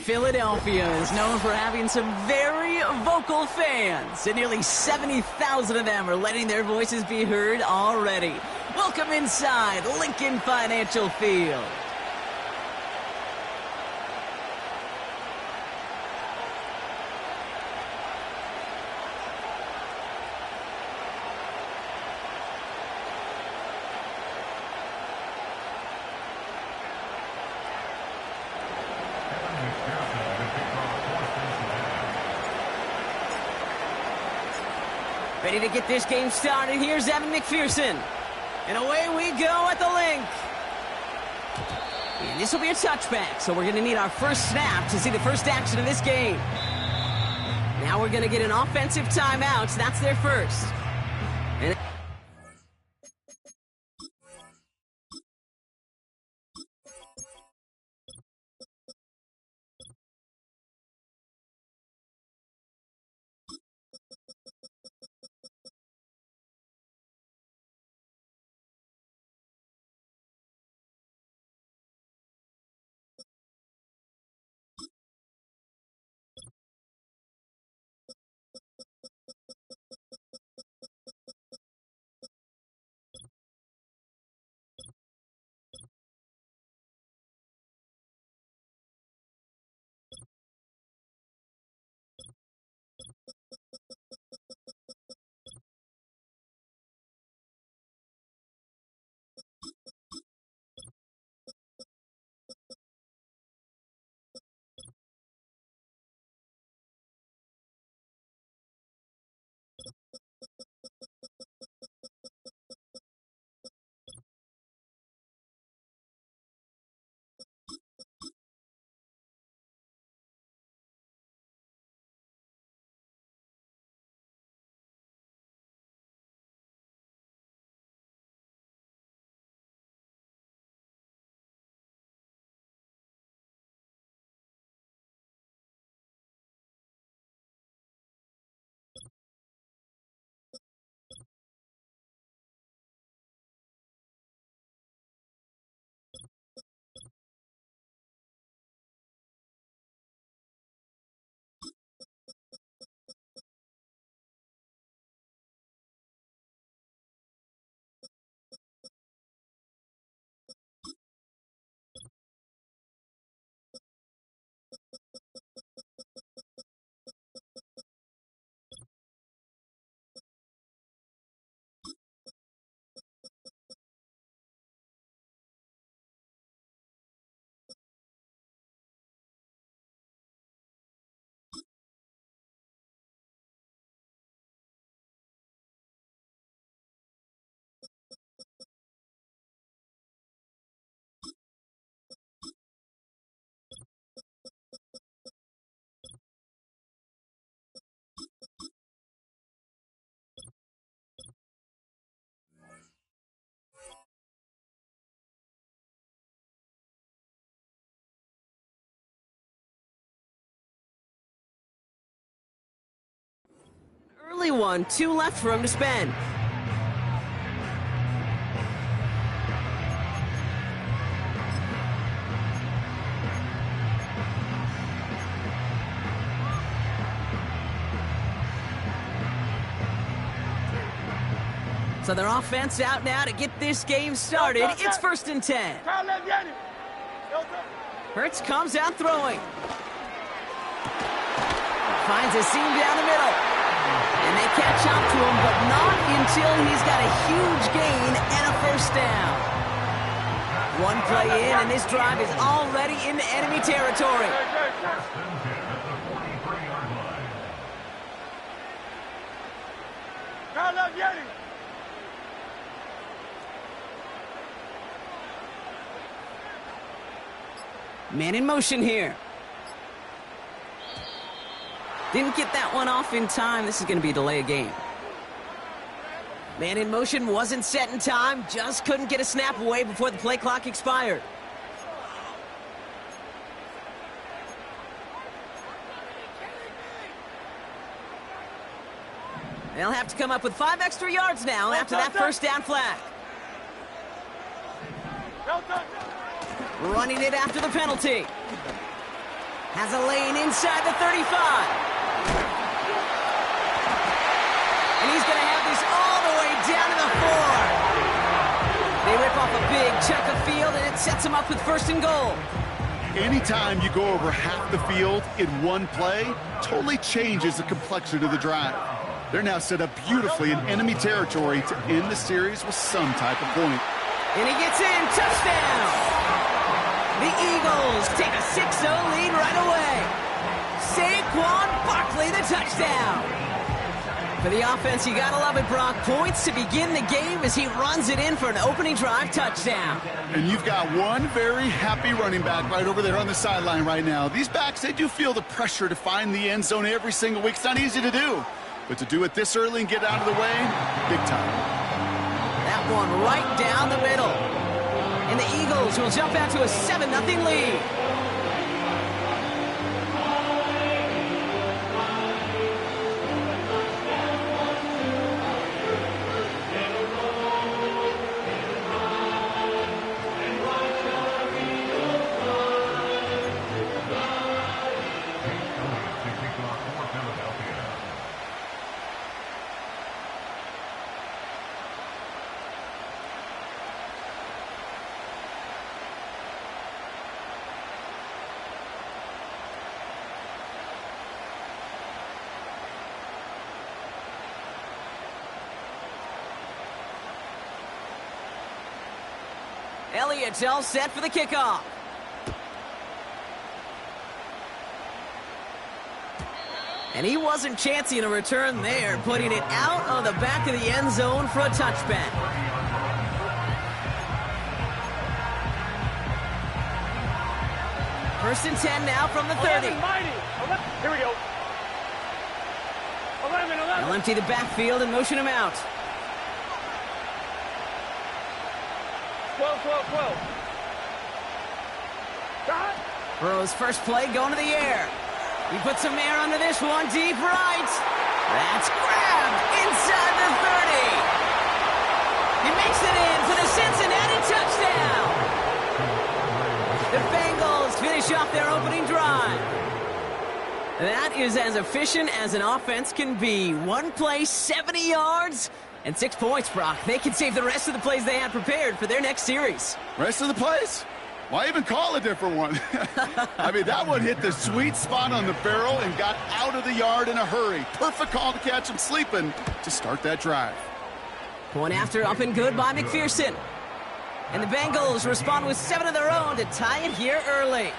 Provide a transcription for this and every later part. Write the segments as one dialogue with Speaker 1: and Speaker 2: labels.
Speaker 1: Philadelphia is known for having some very vocal fans, and nearly 70,000 of them are letting their voices be heard already. Welcome inside Lincoln Financial Field. Ready to get this game started. Here's Evan McPherson. And away we go at the link. And this will be a touchback, so we're going to need our first snap to see the first action of this game. Now we're going to get an offensive timeout, so that's their first. And early one, 2 left for him to spend. So their offense out now to get this game started. It's 1st and 10. Hurts comes out throwing. Finds a seam down the middle. And they catch up to him, but not until he's got a huge gain and a first down. One play in, and this drive is already into enemy territory. Man in motion here. Didn't get that one off in time. This is going to be a delay of game. Man in motion wasn't set in time. Just couldn't get a snap away before the play clock expired. They'll have to come up with 5 extra yards now after that first down flag. Running it after the penalty. Has a lane inside the 35. And he's going to have this all the way down to the 4. They rip off a big chunk of field, and it sets them up with 1st and goal.
Speaker 2: Anytime you go over half the field in one play, totally changes the complexion of the drive. They're now set up beautifully in enemy territory to end the series with some type of point.
Speaker 1: And he gets in. Touchdown! The Eagles take a 6-0 lead right away. Saquon Barkley, the touchdown. For the offense, you gotta love it, Brock. Points to begin the game as he runs it in for an opening drive touchdown.
Speaker 2: And you've got one very happy running back right over there on the sideline right now. These backs, they do feel the pressure to find the end zone every single week. It's not easy to do. But to do it this early and get out of the way, big time.
Speaker 1: That one right down the middle. And the Eagles will jump out to a 7-0 lead. Elliott's all set for the kickoff. And he wasn't chancing a return there, putting it out of the back of the end zone for a touchback. First and 10 now from the 30.
Speaker 3: Here we go. 11.
Speaker 1: They'll empty the backfield and motion him out.
Speaker 3: 12.
Speaker 1: Burrow's first play going to the air. He puts some air under this one, deep right. That's grabbed inside the 30. He makes it in for the Cincinnati touchdown. The Bengals finish off their opening drive. That is as efficient as an offense can be. One play, 70 yards, and 6 points, Brock. They can save the rest of the plays they had prepared for their next series.
Speaker 2: Rest of the plays? Why even call a different one? I mean, that one hit the sweet spot on the barrel and got out of the yard in a hurry. Perfect call to catch him sleeping to start that drive.
Speaker 1: Point after up and good by McPherson. And the Bengals respond with 7 of their own to tie it here early.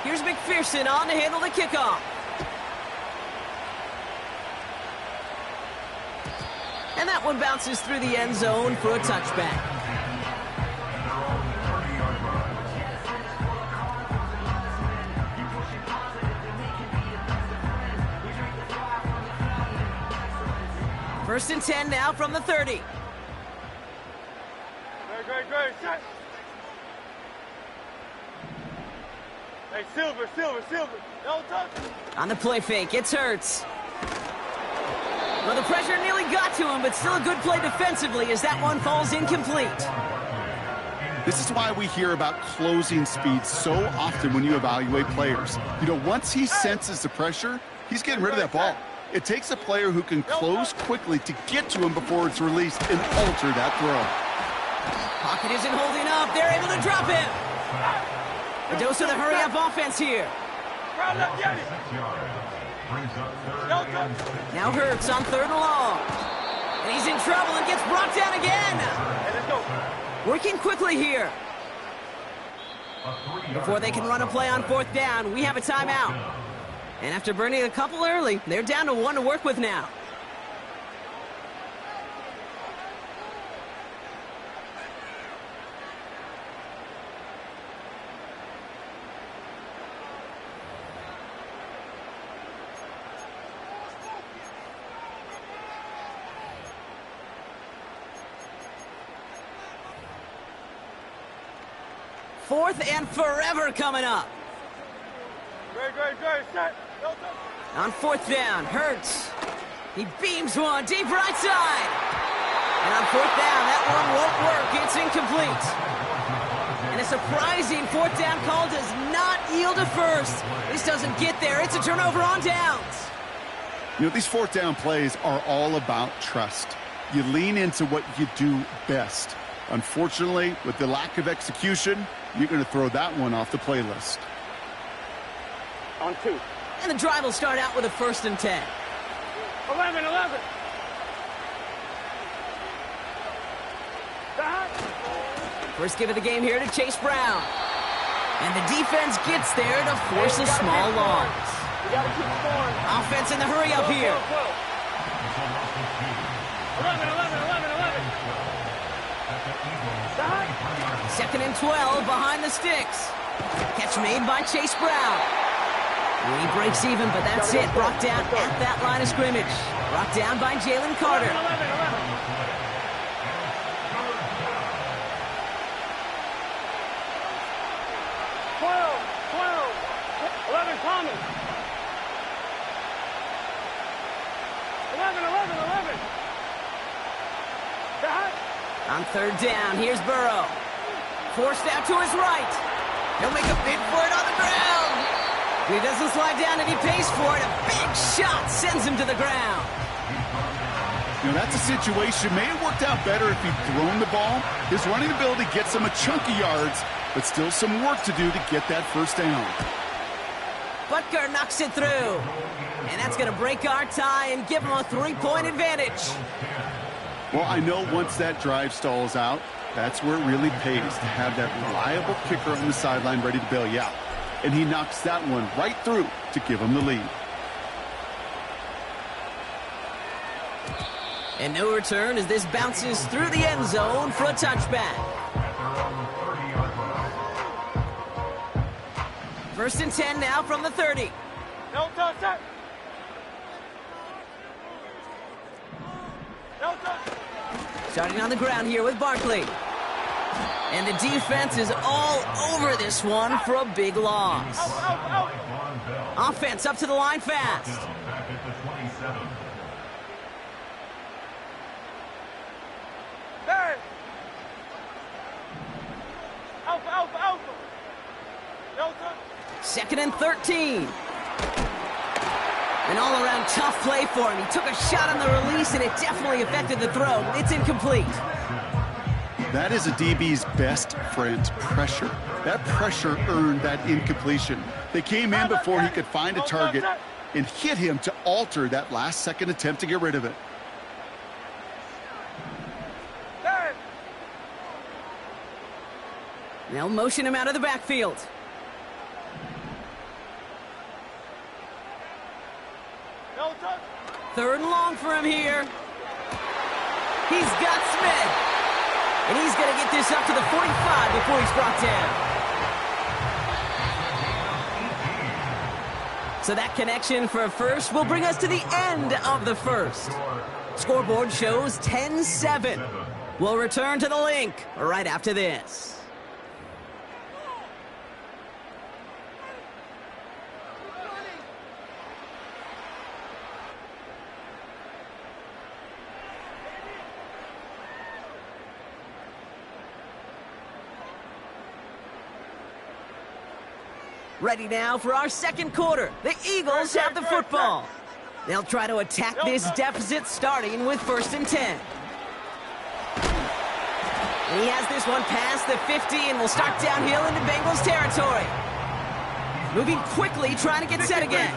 Speaker 1: Here's McPherson on to handle the kickoff. And that one bounces through the end zone for a touchback. First and 10 now from the 30.
Speaker 3: Great. Shot. Hey, Silver. Don't touch him.
Speaker 1: On the play fake, it's Hurts. Well, the pressure nearly got to him, but still a good play defensively as that one falls incomplete.
Speaker 2: This is why we hear about closing speed so often when you evaluate players. You know, once he senses the pressure, he's getting rid of that ball. It takes a player who can close quickly to get to him before it's released and alter that throw.
Speaker 1: Pocket isn't holding up. They're able to drop him. A dose of the hurry-up offense here. Now Hurts on 3rd and long. And he's in trouble and gets brought down again. Working quickly here. Before they can run a play on 4th down, we have a timeout. And after burning a couple early, they're down to 1 to work with now. 4th and forever coming up.
Speaker 3: Great, set. No touch.
Speaker 1: On 4th down, Hurts. He beams one deep right side. And on 4th down, that one won't work. It's incomplete. And a surprising 4th down call does not yield a first. This doesn't get there. It's a turnover on downs.
Speaker 2: You know, these 4th down plays are all about trust. You lean into what you do best. Unfortunately, with the lack of execution, you're going to throw that one off the playlist.
Speaker 3: On 2.
Speaker 1: And the drive will start out with a 1st and 10.
Speaker 3: 11.
Speaker 1: First give of the game here to Chase Brown. And the defense gets there to force a small loss.
Speaker 3: You gotta keep scoring.
Speaker 1: Offense in the hurry up here.
Speaker 3: 11.
Speaker 1: 2nd and 12 behind the sticks. Catch made by Chase Brown. He breaks even, but that's it. Brought down at that line of scrimmage. Brought down by Jalen Carter.
Speaker 3: 11 Thomas. 11.
Speaker 1: On 3rd down, here's Burrow. Forced out to his right. He'll make a bid for it on the ground. He doesn't slide down and he pays for it. A big shot sends him to the ground.
Speaker 2: You know, that's a situation. May have worked out better if he'd thrown the ball. His running ability gets him a chunk of yards, but still some work to do to get that 1st down.
Speaker 1: Butker knocks it through. And that's going to break our tie and give him a 3-point advantage.
Speaker 2: Well, I know once that drive stalls out, that's where it really pays to have that reliable kicker on the sideline ready to bail you out. And he knocks that one right through to give him the lead.
Speaker 1: And no return as this bounces through the end zone for a touchback. 1st and 10 now from the 30.
Speaker 3: No touch. No touch.
Speaker 1: Starting on the ground here with Barkley. And the defense is all over this one for a big loss.
Speaker 3: Out.
Speaker 1: Offense up to the line fast.
Speaker 3: There. Alpha. No touch.
Speaker 1: 2nd and 13. An all-around tough play for him. He took a shot on the release, and it definitely affected the throw. It's incomplete.
Speaker 2: That is a DB's best friend, pressure. That pressure earned that incompletion. They came in before he could find a target and hit him to alter that last-second attempt to get rid of it.
Speaker 1: They'll motion him out of the backfield.
Speaker 3: No touch.
Speaker 1: 3rd and long for him here. He's got Smith. And he's going to get this up to the 45 before he's brought down. So that connection for a first will bring us to the end of the first. Scoreboard shows 10-7. We'll return to the link right after this. Ready now for our 2nd quarter. The Eagles have the football. They'll try to attack this deficit starting with 1st and 10. And he has this one past the 50 and will start downhill into Bengals territory. Moving quickly, trying to get set again.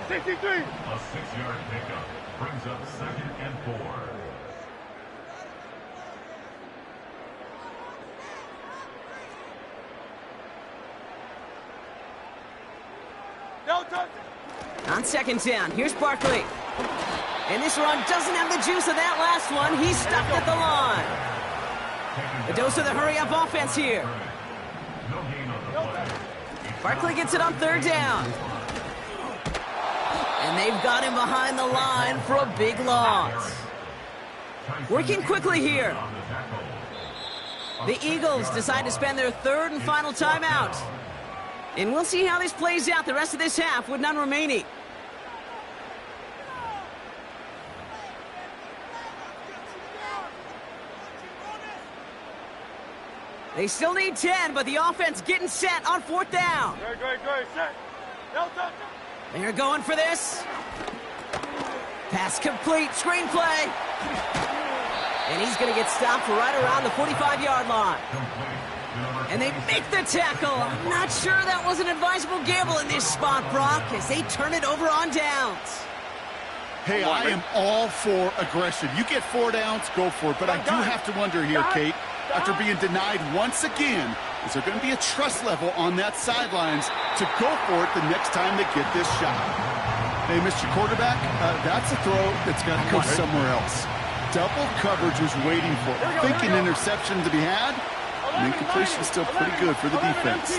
Speaker 3: 63.
Speaker 4: A 6-yard pickup brings up 2nd and 4.
Speaker 3: No touch.
Speaker 1: On 2nd down, here's Barkley. And this run doesn't have the juice of that last one. He's stuck at the line. A dose of the hurry-up offense here. Barkley gets it on 3rd down. And they've got him behind the line for a big loss. Working quickly here. The Eagles decide to spend their third and final timeout. And we'll see how this plays out the rest of this half with none remaining. They still need 10, but the offense getting set on fourth down.
Speaker 3: Great, set. Delta.
Speaker 1: They're going for this. Pass complete, screenplay. And he's going to get stopped right around the 45-yard line. And they make the tackle. I'm not sure that was an advisable gamble in this spot, Brock, as they turn it over on downs.
Speaker 2: Hey, I am all for aggression. You get 4 downs, go for it. But I do have to wonder here, Kate, after being denied once again, is there going to be a trust level on that sidelines to go for it the next time they get this shot? Hey, Mr. Quarterback, that's a throw that's got to go somewhere else. Double coverage was waiting for it. Thinking interception to be had, and incompletion still pretty good for the defense.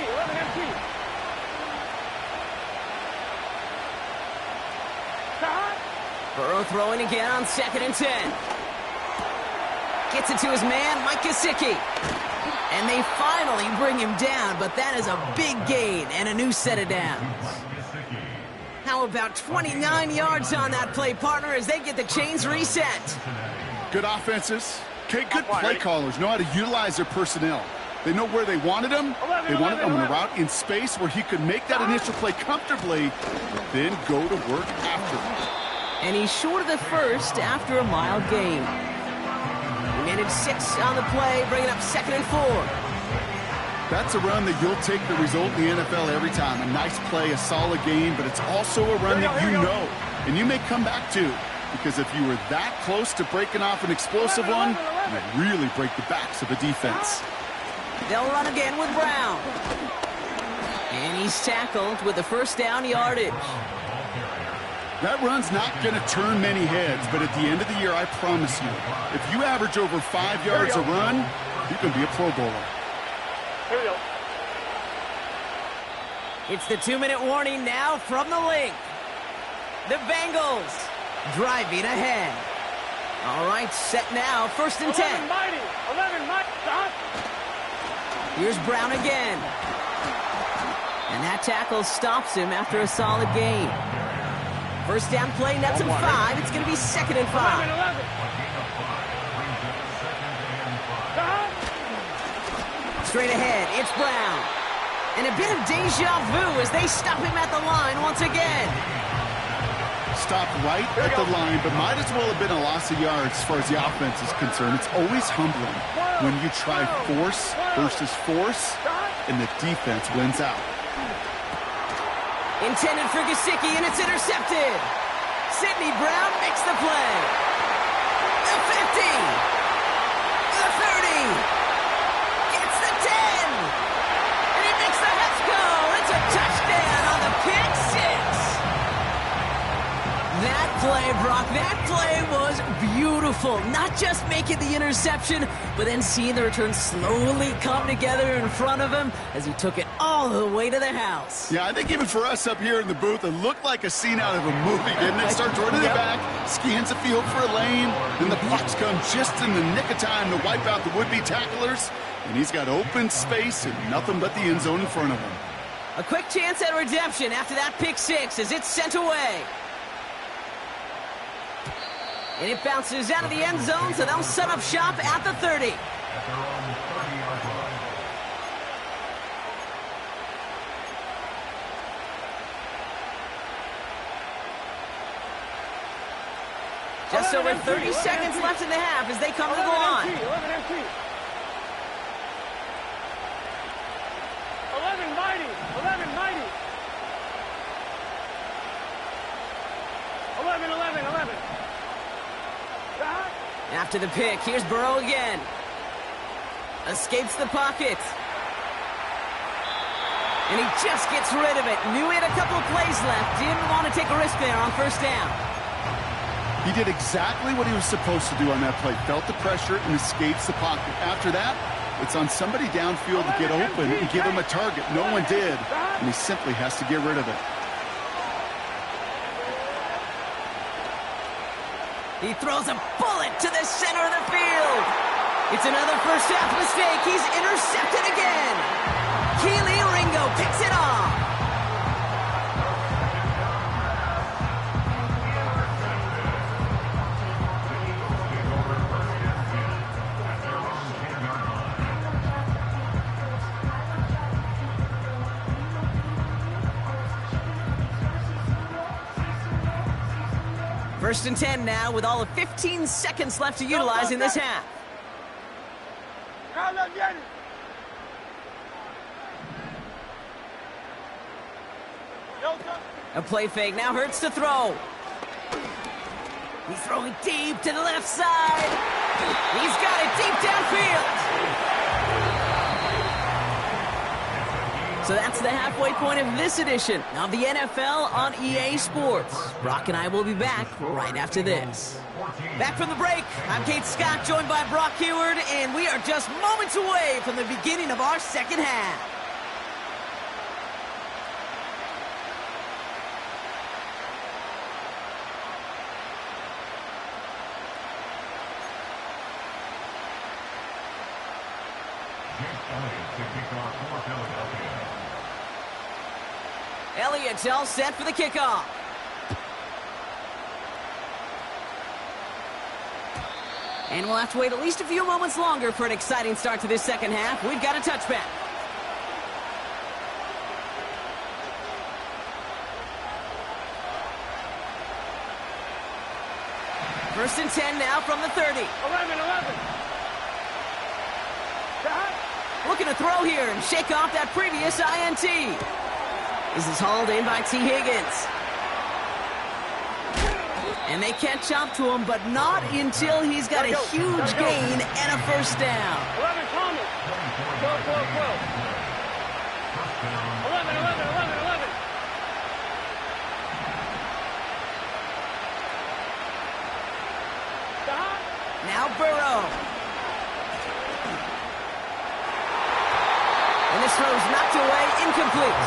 Speaker 1: Burrow throwing again on 2nd and 10. Gets it to his man, Mike Gesicki. And they finally bring him down, but that is a big gain and a new set of downs. How about 29 yards on that play, partner, as they get the chains reset?
Speaker 2: Good offenses. Okay, good play callers know how to utilize their personnel. They know where they wanted him. They wanted him on a route in space where he could make that initial play comfortably, then go to work after it.
Speaker 1: And he's short of the first after a mild gain. He managed 6 on the play, bringing up 2nd and 4.
Speaker 2: That's a run that you'll take the result in the NFL every time. A nice play, a solid game, but it's also a run that you know and you may come back to, because if you were that close to breaking off an explosive one, you really break the backs of a defense.
Speaker 1: They'll run again with Brown. And he's tackled with the first down yardage.
Speaker 2: That run's not going to turn many heads, but at the end of the year, I promise you, if you average over 5 yards a run, you can be a Pro Bowler.
Speaker 3: Here we go.
Speaker 1: It's the 2-minute warning now from the link. The Bengals driving ahead. All right, set now, 1st and 10.
Speaker 3: 11 mighty.
Speaker 1: Here's Brown again. And that tackle stops him after a solid gain. First down play, nets him 5. It's going to be 2nd and 5.
Speaker 3: 11.
Speaker 1: Straight ahead, it's Brown. And a bit of deja vu as they stop him at the line once again.
Speaker 2: Stopped right at the line, but might as well have been a loss of yards as far as the offense is concerned. It's always humbling when you try force versus force, and the defense wins out.
Speaker 1: Intended for Gesicki, and it's intercepted. Sidney Brown makes the play. The 50. The 30. Gets the 10. And he makes the Hets go. It's a touchdown on the pick 6. That play, Brock, that play was beautiful. Not just making the interception, but then seeing the return slowly come together in front of him as he took it all the way to the house.
Speaker 2: Yeah, I think even for us up here in the booth, it looked like a scene out of a movie, didn't it? Starts running the back, scans the field for a lane, then the blocks come just in the nick of time to wipe out the would-be tacklers, and he's got open space and nothing but the end zone in front of him.
Speaker 1: A quick chance at redemption after that pick 6 as it's sent away. And it bounces out of the end zone, so they'll set up shop at the 30. Just over 30 seconds left in the half as they come to the line.
Speaker 3: 11 mighty. 11.
Speaker 1: After the pick, here's Burrow again. Escapes the pocket. And he just gets rid of it. Knew he had a couple of plays left. Didn't want to take a risk there on first down.
Speaker 2: He did exactly what he was supposed to do on that play. Felt the pressure and escapes the pocket. After that, it's on somebody downfield to get open and give him a target. No one did, and he simply has to get rid of it.
Speaker 1: He throws a bullet to the center of the field. It's another first half mistake. He's intercepted again. Keely Ringo picks it off. First and 10 now with all of 15 seconds left to utilize in this half. A play fake, now Hurts to throw. He's throwing deep to the left side. He's got it deep downfield. So that's the halfway point of this edition of the NFL on EA Sports. Brock and I will be back right after this. Back from the break, I'm Kate Scott, joined by Brock Heward, and we are just moments away from the beginning of our second half. Elliott's all set for the kickoff. And we'll have to wait at least a few moments longer for an exciting start to this second half. We've got a touchback. First and 10 now from the 30.
Speaker 3: 11.
Speaker 1: Looking to throw here and shake off that previous INT. This is hauled in by T. Higgins. And they catch up to him, but not until he's got a huge gain and a first down.
Speaker 3: 11, Thomas. 12. 11.
Speaker 1: Now Burrow. And this throw's knocked away, incomplete.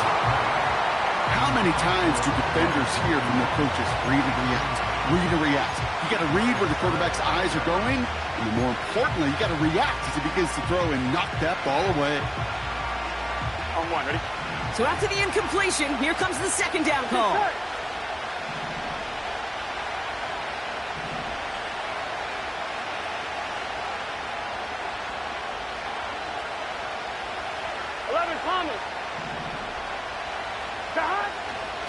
Speaker 2: How many times do defenders hear from their coaches, read and react? You got to read where the quarterback's eyes are going, and more importantly, you got to react as he begins to throw and knock that ball away.
Speaker 3: On one, ready?
Speaker 1: So after the incompletion, here comes the second down call.
Speaker 3: 11, Thomas.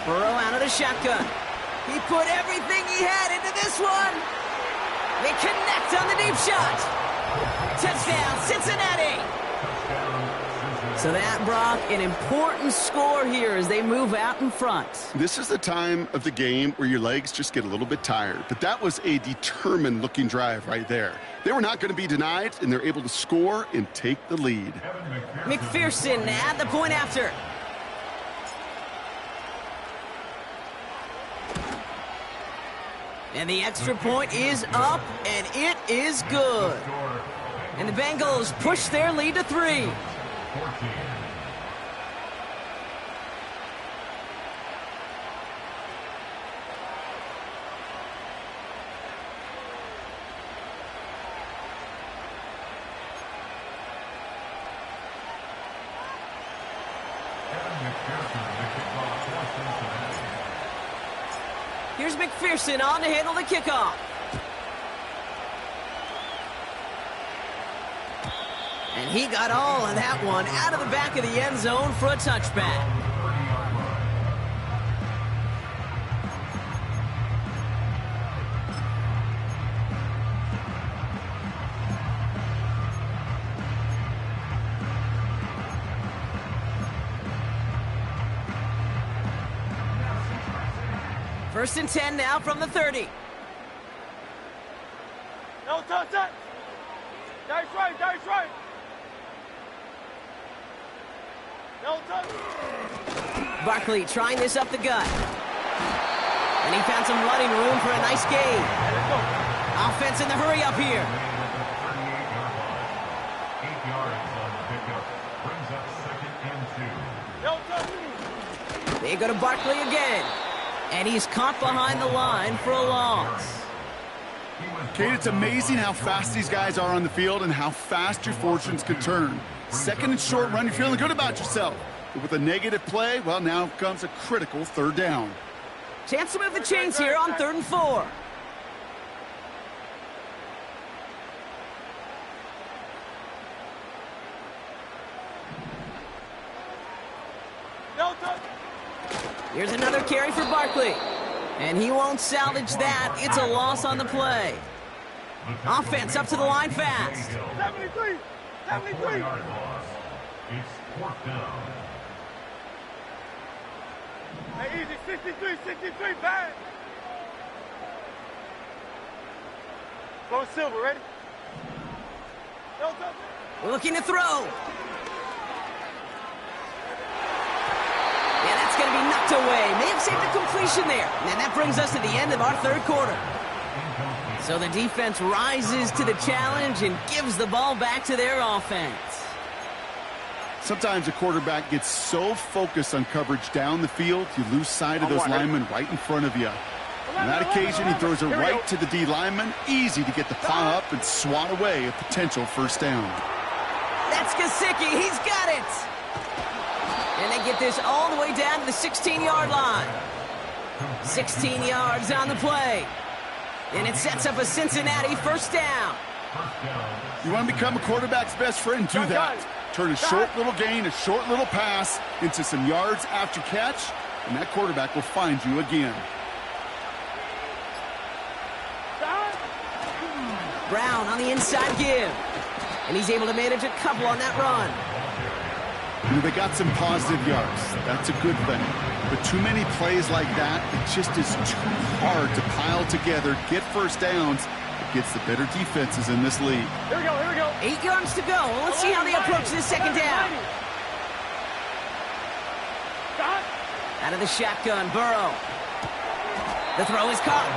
Speaker 1: Burrow out of the shotgun. He put everything he had into this one. They connect on the deep shot. Touchdown, Cincinnati. So that, Brock, an important score here as they move out in front.
Speaker 2: This is the time of the game where your legs just get a little bit tired. But that was a determined-looking drive right there. They were not going to be denied, and they're able to score and take the lead.
Speaker 1: McPherson at the point after. And the extra point is up, and it is good. And the Bengals push their lead to 3. Here's McPherson on to handle the kickoff. And he got all of that one out of the back of the end zone for a touchback. First and 10 now from the 30.
Speaker 3: No touch it. That's right. No touch.
Speaker 1: Barkley trying this up the gut. And he found some running room for a nice gain.
Speaker 3: Let's go.
Speaker 1: Offense in the hurry up here.
Speaker 4: 8 yards on the pickup. Brings up 2nd and 2.
Speaker 3: No touch.
Speaker 1: They go to Barkley again. And he's caught behind the line for a loss.
Speaker 2: Kate, it's amazing how fast these guys are on the field and how fast your fortunes can turn. Second and short run, you're feeling good about yourself. But with a negative play, well, now comes a critical third down.
Speaker 1: Chance to move the chains here on 3rd and 4. Here's another carry for Barkley. And he won't salvage that. It's a loss on the play. Offense up to the line fast.
Speaker 3: 73! 73!
Speaker 4: It's 4th down.
Speaker 3: Hey, easy, 63, 63, bang! Go Silver, ready? No touch.
Speaker 1: Looking to throw. Yeah, that's going to be knocked away. May have saved a completion there. And that brings us to the end of our 3rd quarter. So the defense rises to the challenge and gives the ball back to their offense.
Speaker 2: Sometimes a quarterback gets so focused on coverage down the field, you lose sight of those linemen right in front of you. On that occasion, he throws it right to the D lineman. Easy to get the paw up and swat away a potential first down.
Speaker 1: That's Gesicki. He's got it. And they get this all the way down to the 16-yard line. 16 yards on the play. And it sets up a Cincinnati first down.
Speaker 2: You want to become a quarterback's best friend? Do that. Turn a short little gain, a short little pass into some yards after catch, and that quarterback will find you again.
Speaker 1: Brown on the inside give. And he's able to manage a couple on that run.
Speaker 2: You know, they got some positive yards. That's a good thing. But too many plays like that, it just is too hard to pile together, get first downs. It gets the better defenses in this league.
Speaker 3: Here we go, here we go.
Speaker 1: 8 yards to go. Let's see how they approach this second down. Out of the shotgun, Burrow. The throw is caught.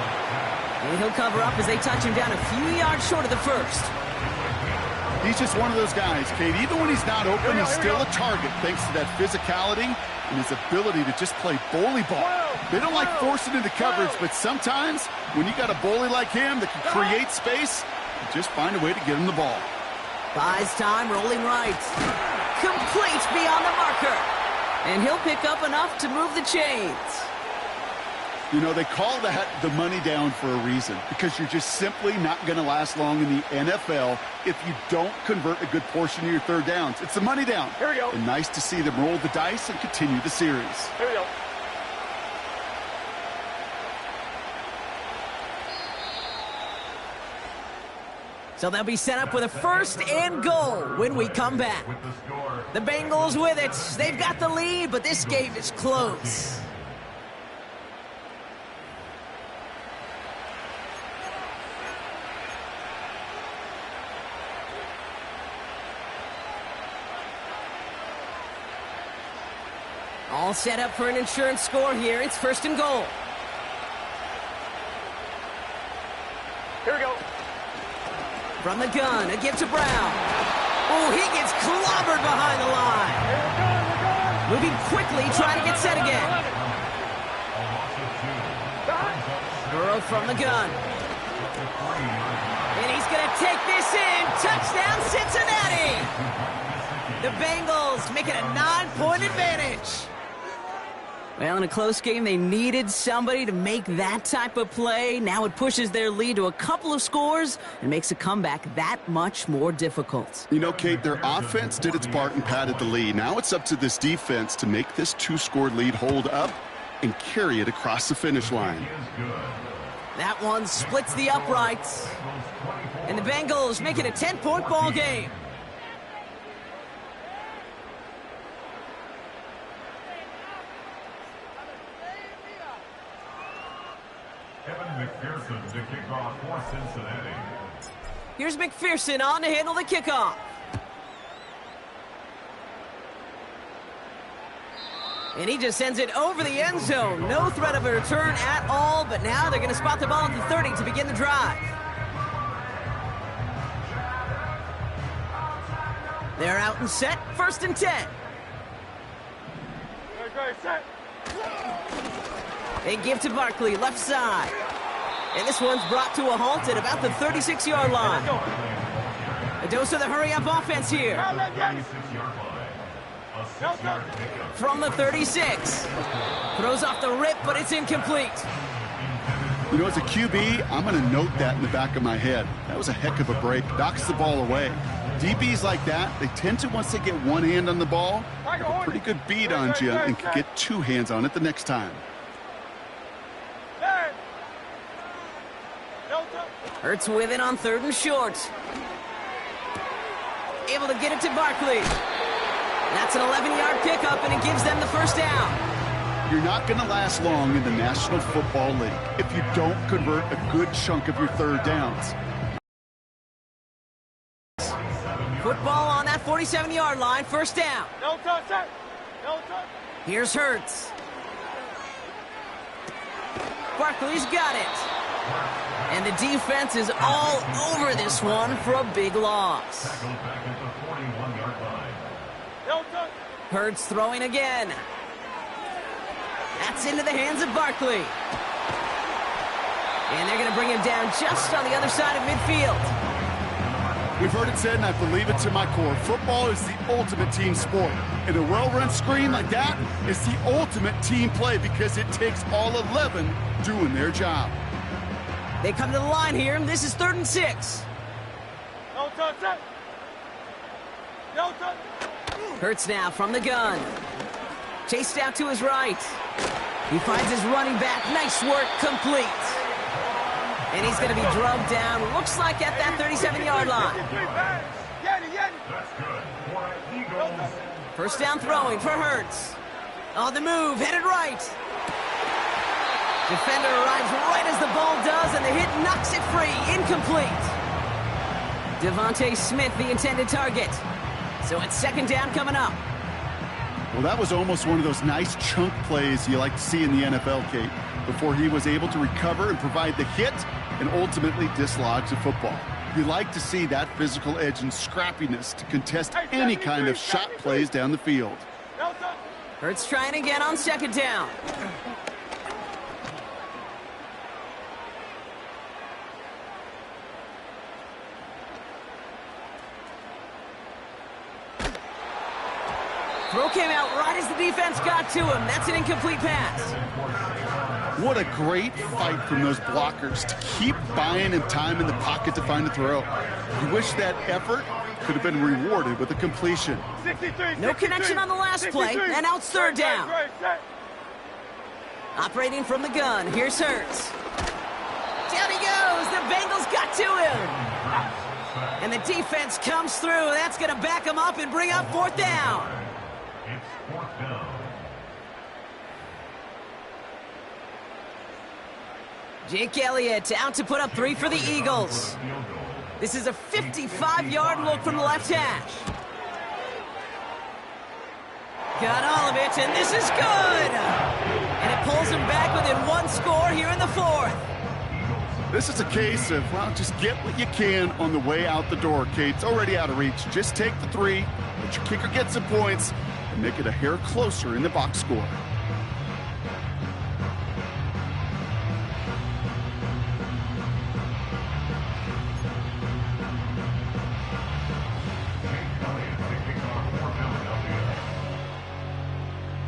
Speaker 1: And he'll cover up as they touch him down a few yards short of the first.
Speaker 2: He's just one of those guys, Kate. Even when he's not open, he's still a target thanks to that physicality and his ability to just play bully ball. They don't like forcing into coverage, but sometimes when you got a bully like him that can create space, you just find a way to get him the ball.
Speaker 1: Buys time, rolling right. Complete beyond the marker. And he'll pick up enough to move the chains.
Speaker 2: You know, they call that the money down for a reason, because you're just simply not going to last long in the NFL if you don't convert a good portion of your third downs. It's the money down.
Speaker 3: Here we go.
Speaker 2: And nice to see them roll the dice and continue the series.
Speaker 3: Here we go.
Speaker 1: So they'll be set up with a 1st and goal when we come back. The Bengals with it. They've got the lead, but this game is close. All set up for an insurance score here. It's 1st and goal.
Speaker 3: Here we go.
Speaker 1: From the gun, a give to Brown. Oh, he gets clobbered behind the line. Moving quickly, trying to get set again. Burrow from the gun. And he's going to take this in. Touchdown, Cincinnati. The Bengals make it a 9-point advantage. Well, in a close game, they needed somebody to make that type of play. Now it pushes their lead to a couple of scores and makes a comeback that much more difficult.
Speaker 2: You know, Kate, their offense did its part and padded the lead. Now it's up to this defense to make this 2-score lead hold up and carry it across the finish line.
Speaker 1: That one splits the uprights. And the Bengals make it a 10-point ball game.
Speaker 4: McPherson to kick off for Cincinnati.
Speaker 1: Here's McPherson on to handle the kickoff. And he just sends it over the end zone. No threat of a return at all, but now they're going to spot the ball at the 30 to begin the drive. They're out and set, 1st and 10.
Speaker 3: Set.
Speaker 1: They give to Barkley, left side. And this one's brought to a halt at about the 36-yard line. A dose of the hurry-up offense here.
Speaker 4: 36-yard line. A 6-yard pickup.
Speaker 1: From the 36. Throws off the rip, but it's incomplete.
Speaker 2: You know, as a QB, I'm going to note that in the back of my head. That was a heck of a break. Knocks the ball away. DBs like that, they tend to, once they get one hand on the ball, have a pretty good beat on you and can get two hands on it the next time.
Speaker 1: Hurts with it on 3rd and short. Able to get it to Barkley. That's an 11-yard pickup, and it gives them the first down.
Speaker 2: You're not going to last long in the National Football League if you don't convert a good chunk of your third downs.
Speaker 1: Football on that 47-yard line, first down.
Speaker 3: No touch, sir. No touch.
Speaker 1: Here's Hurts. Barkley's got it. And the defense is all over this one for a big loss.
Speaker 4: Tackled back at the 41-yard line.
Speaker 3: No touch.
Speaker 1: Hurts throwing again. That's into the hands of Barkley. And they're going to bring him down just on the other side of midfield.
Speaker 2: We've heard it said, and I believe it to my core, football is the ultimate team sport. And a well-run screen like that is the ultimate team play because it takes all 11 doing their job.
Speaker 1: They come to the line here, and this is 3rd and 6.
Speaker 3: No touch, sir. No touch.
Speaker 1: Hurts now from the gun. Chased out to his right. He finds his running back. Nice work, complete. And he's going to be drugged down, looks like at that 37-yard line.
Speaker 4: That's good. For Eagles.
Speaker 1: First down throwing for Hurts. On the move, headed right. Defender arrives right as the ball does, and the hit knocks it free. Incomplete. Devontae Smith, the intended target. So it's 2nd down coming up.
Speaker 2: Well, that was almost one of those nice chunk plays you like to see in the NFL, Kate, before he was able to recover and provide the hit and ultimately dislodge the football. You like to see that physical edge and scrappiness to contest any kind of shot plays down the field.
Speaker 1: Hurts trying again on 2nd down. Throw came out right as the defense got to him. That's an incomplete pass.
Speaker 2: What a great fight from those blockers to keep buying him time in the pocket to find a throw. You wish that effort could have been rewarded with a completion.
Speaker 1: No connection on the last play, and now it's 3rd down. Operating from the gun, here's Hurts. Down he goes, the Bengals got to him. And the defense comes through. That's going to back him up and bring up 4th down.
Speaker 4: It's 4th down.
Speaker 1: Jake Elliott out to put up 3 for the Eagles. This is a 55-yard look from the left hash. Got all of it, and this is good. And it pulls him back within 1 score here in the 4th.
Speaker 2: This is a case of, well, just get what you can on the way out the door, Kate. It's already out of reach. Just take the 3, let your kicker get some points, and make it a hair closer in the box score.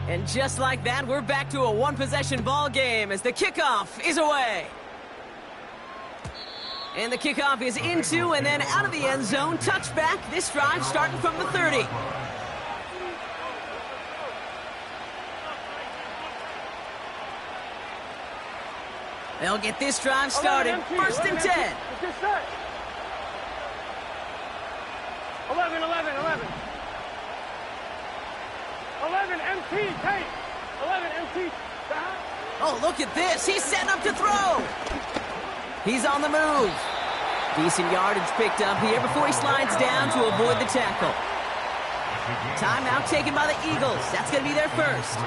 Speaker 1: And just like that, we're back to a one-possession ball game as the kickoff is away. And the kickoff is into and then out of the end zone. Touchback. This drive starting from the 30. They'll get this drive started. 1st and 10.
Speaker 3: 11, 11, 11. 11 MT, Tate. 11 MT.
Speaker 1: Oh, look at this. He's setting up to throw. He's on the move. Decent yardage picked up here before he slides down to avoid the tackle. Timeout taken by the Eagles. That's going to be their first.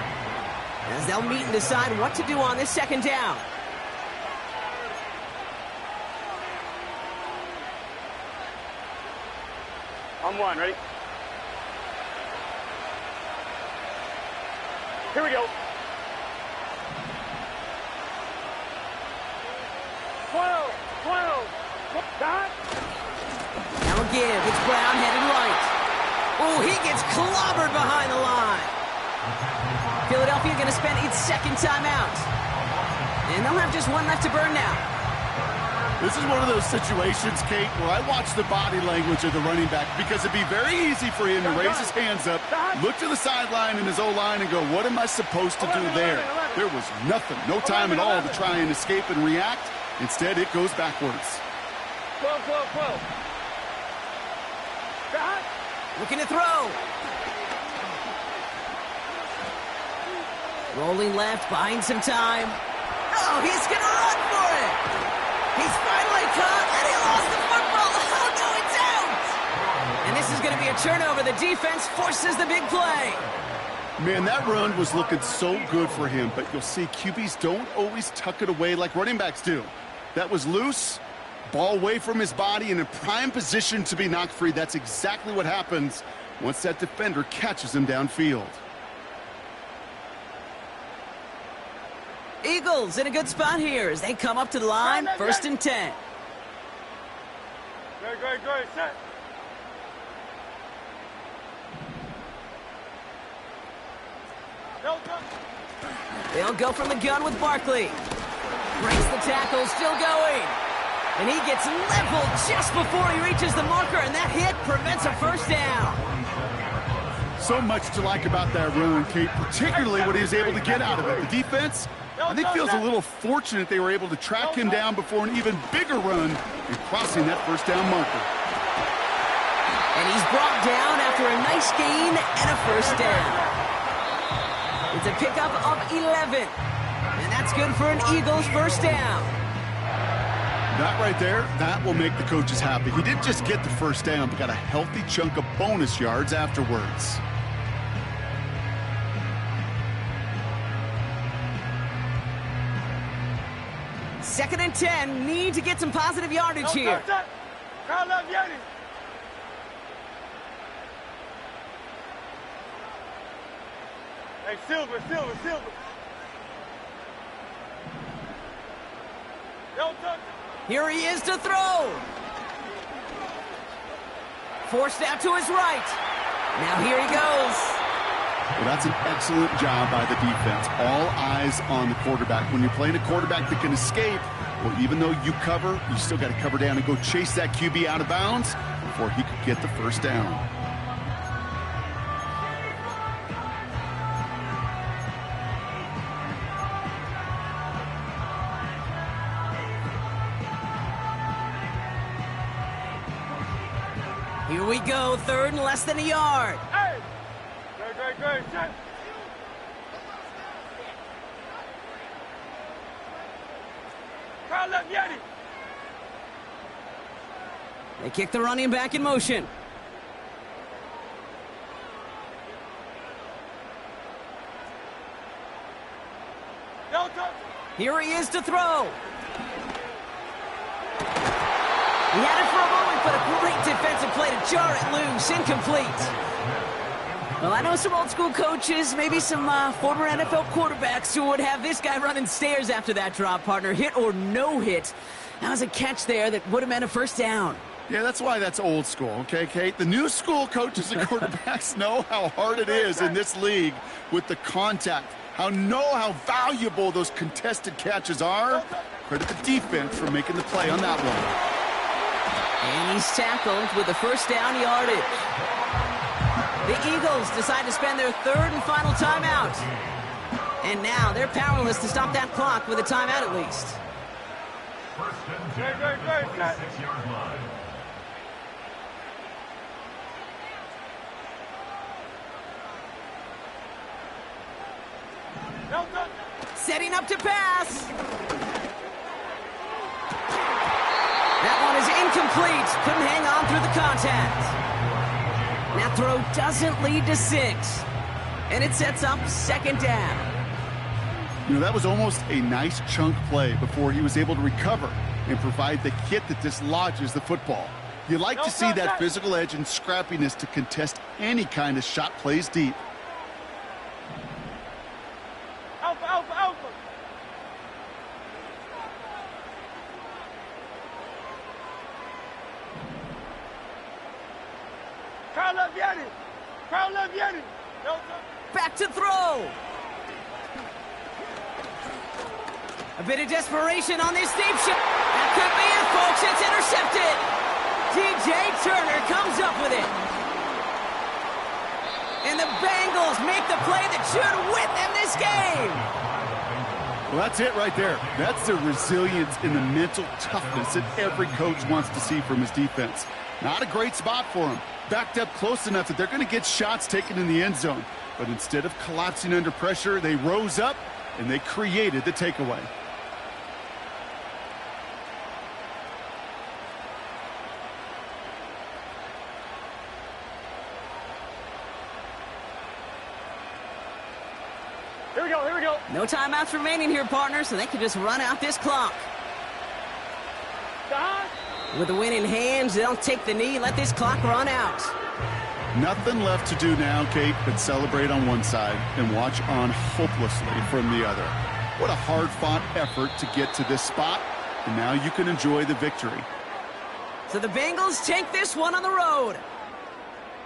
Speaker 1: As they'll meet and decide what to do on this 2nd down.
Speaker 3: On 1, ready? Here we go.
Speaker 1: Now a give. It's Brown headed right. Oh, he gets clobbered behind the line. Philadelphia going to spend its second timeout. And they'll have just one left to burn now.
Speaker 2: This is one of those situations, Kate, where I watch the body language of the running back because it'd be very easy for him to raise his hands up, look to the sideline in his O-line and go, what am I supposed to do there? There was nothing, no time at all to try and escape and react. Instead, it goes backwards.
Speaker 3: 12.
Speaker 1: Looking to throw. Rolling left, buying some time. Oh, he's going to run for it. He's finally caught, and he lost the football. Oh, no, it's out. And this is going to be a turnover. The defense forces the big play.
Speaker 2: Man, that run was looking so good for him, but you'll see QBs don't always tuck it away like running backs do. That was loose, ball away from his body, and in prime position to be knocked free. That's exactly what happens once that defender catches him downfield.
Speaker 1: Eagles in a good spot here as they come up to the line, 1st and 10.
Speaker 3: Great. Set.
Speaker 1: They'll go from the gun with Barkley. Breaks the tackle, still going. And he gets leveled just before he reaches the marker, and that hit prevents a first down.
Speaker 2: So much to like about that run, Kate, particularly what he was able to get out of it. The defense, I think, feels a little fortunate they were able to track him down before an even bigger run and crossing that first down marker.
Speaker 1: And he's brought down after a nice gain and a first down. It's a pickup of 11. And that's good for an Eagles first down.
Speaker 2: That right there, that will make the coaches happy. He didn't just get the first down, but got a healthy chunk of bonus yards afterwards.
Speaker 1: Second and 10, need to get some positive yardage here.
Speaker 3: Hey, Silver.
Speaker 1: Here he is to throw. Forced out to his right. Now here he goes.
Speaker 2: Well, that's an excellent job by the defense. All eyes on the quarterback. When you're playing a quarterback that can escape, well, even though you cover, you still got to cover down and go chase that QB out of bounds before he could get the first down.
Speaker 1: Here we go, 3rd and less than a yard.
Speaker 3: Hey! Great. Set.
Speaker 1: They kick the running back in motion. Here he is to throw. He had it for a moment, but a great defensive play to jar it loose. Incomplete. Well, I know some old-school coaches, maybe some former NFL quarterbacks who would have this guy running stairs after that drop, partner. Hit or no hit. That was a catch there that would have meant a first down.
Speaker 2: Yeah, that's why that's old school, okay, Kate? The new school coaches and quarterbacks know how hard it is in this league with the contact. How valuable those contested catches are. Credit the defense for making the play on that one.
Speaker 1: And he's tackled with the first down yardage. The Eagles decide to spend their 3rd and final timeout. And now they're powerless to stop that clock with a timeout at least.
Speaker 4: First and 10, 46-yard line.
Speaker 1: Setting up to pass. That one is incomplete. Couldn't hang on through the contact. That throw doesn't lead to 6. And it sets up 2nd down.
Speaker 2: You know, that was almost a nice chunk play before he was able to recover and provide the hit that dislodges the football. You like to see that physical edge and scrappiness to contest any kind of shot plays deep.
Speaker 1: Back to throw. A bit of desperation on this deep shot. That could be it, folks. It's intercepted. DJ Turner comes up with it. And the Bengals make the play that should win them this game.
Speaker 2: Well, that's it right there. That's the resilience and the mental toughness that every coach wants to see from his defense. Not a great spot for him. Backed up close enough that they're going to get shots taken in the end zone. But instead of collapsing under pressure, they rose up and they created the takeaway.
Speaker 3: Here we go.
Speaker 1: No timeouts remaining here, partner, so they can just run out this clock. With the win in hands, they'll take the knee and let this clock run out.
Speaker 2: Nothing left to do now, Kate, but celebrate on one side and watch on hopelessly from the other. What a hard-fought effort to get to this spot, and now you can enjoy the victory.
Speaker 1: So the Bengals take this one on the road.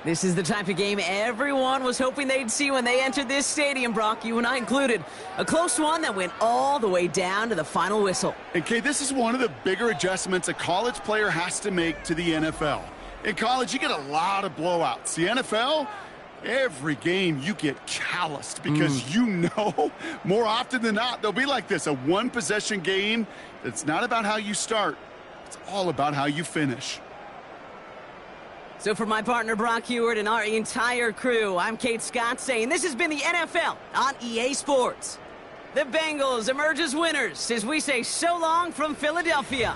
Speaker 1: This is the type of game everyone was hoping they'd see when they entered this stadium, Brock, you and I included. A close one that went all the way down to the final whistle.
Speaker 2: And, Kate, this is one of the bigger adjustments a college player has to make to the NFL. In college, you get a lot of blowouts. The NFL, every game you get calloused because you know more often than not they'll be like this, a one-possession game. It's not about how you start. It's all about how you finish.
Speaker 1: So for my partner Brock Heward and our entire crew, I'm Kate Scott saying this has been the NFL on EA Sports. The Bengals emerge as winners as we say so long from Philadelphia.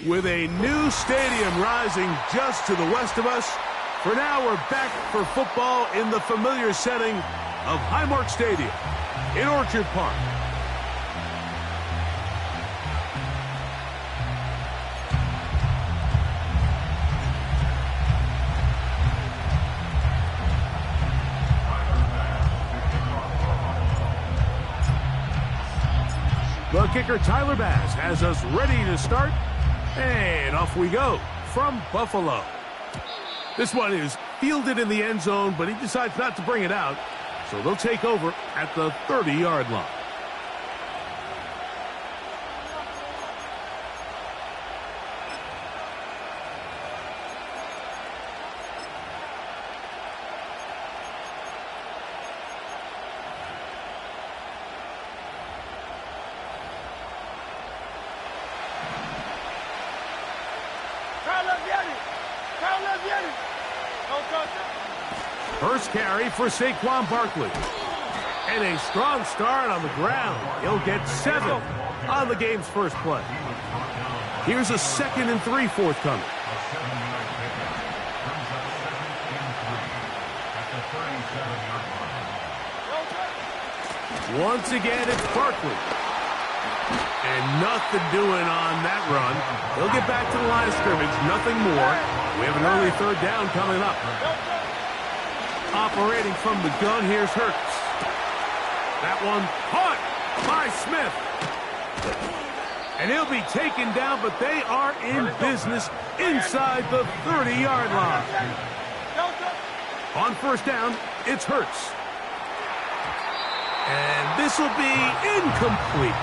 Speaker 5: With a new stadium rising just to the west of us, for now we're back for football in the familiar setting of Highmark Stadium in Orchard Park. The kicker, Tyler Bass, has us ready to start. And off we go from Buffalo. This one is fielded in the end zone, but he decides not to bring it out. So they'll take over at the 30-yard line. First carry for Saquon Barkley. And a strong start on the ground. He'll get 7 on the game's first play. Here's a 2nd and 3 forthcoming. Once again, it's Barkley. And nothing doing on that run. He'll get back to the line of scrimmage, nothing more. We have an early 3rd down coming up. Operating from the gun, here's Hurts. That one caught by Smith. And he'll be taken down, but they are in business inside the 30-yard line. On 1st down, it's Hurts. And this will be incomplete.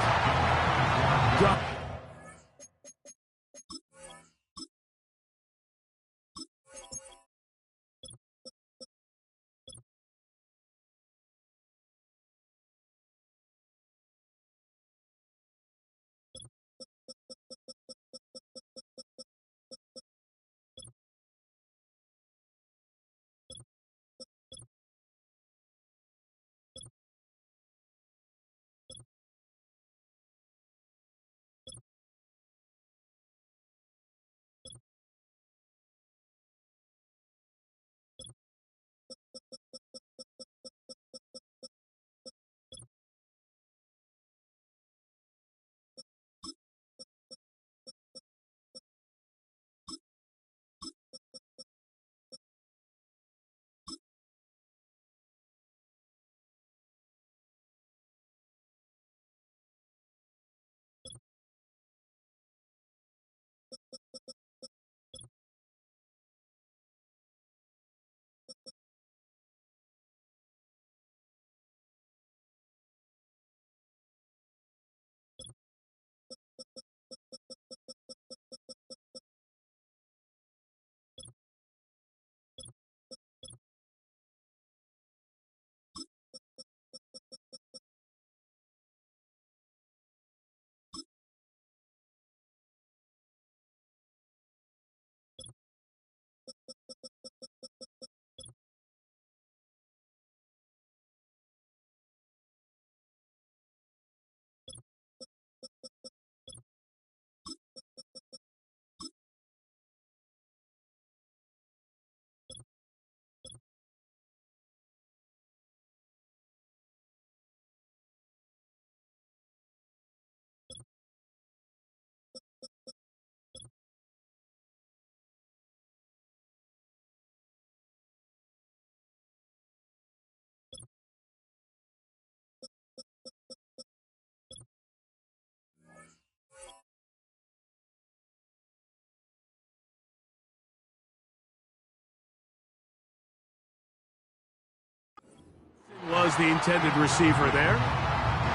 Speaker 5: Was the intended receiver there.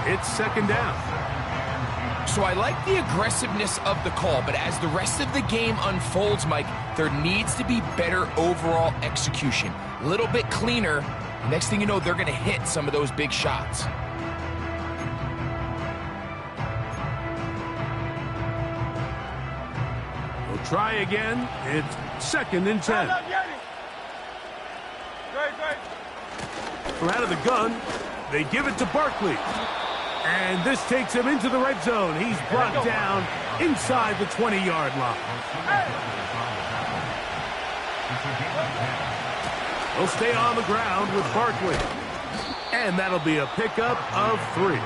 Speaker 5: It's 2nd down.
Speaker 6: So I like the aggressiveness of the call, but as the rest of the game unfolds, Mike, there needs to be better overall execution. A little bit cleaner. Next thing you know, they're going to hit some of those big shots.
Speaker 5: We'll try again. It's 2nd and 10. From out of the gun, they give it to Barkley. And this takes him into the red zone. He's brought down inside the 20-yard line. He'll stay on the ground with Barkley. And that'll be a pickup of 3.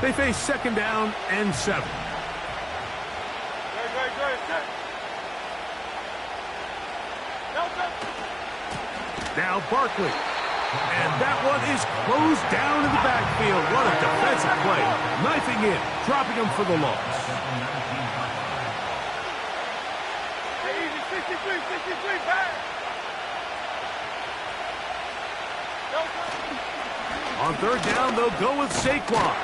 Speaker 5: They face second down and 7. Now Barkley. And that one is closed down in the backfield. What a defensive play. Knifing in, dropping him for the loss.
Speaker 3: Easy, 63, back.
Speaker 5: On third down, they'll go with Saquon.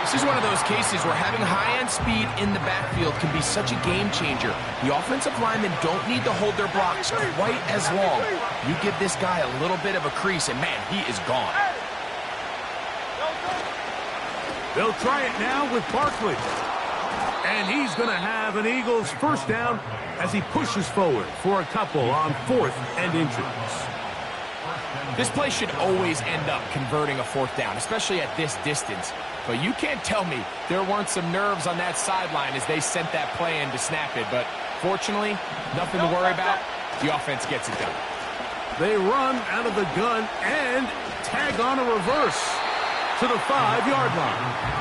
Speaker 6: This is one of those cases where having high-end speed in the backfield can be such a game changer. The offensive linemen don't need to hold their blocks quite as long. You give this guy a little bit of a crease, and man, he is gone.
Speaker 5: They'll try it now with Barkley. And he's going to have an Eagles first down as he pushes forward for a couple on 4th and inches.
Speaker 6: This play should always end up converting a 4th down, especially at this distance. But you can't tell me there weren't some nerves on that sideline as they sent that play in to snap it. But fortunately, nothing to worry about. The offense gets it done.
Speaker 5: They run out of the gun and tag on a reverse to the 5-yard line.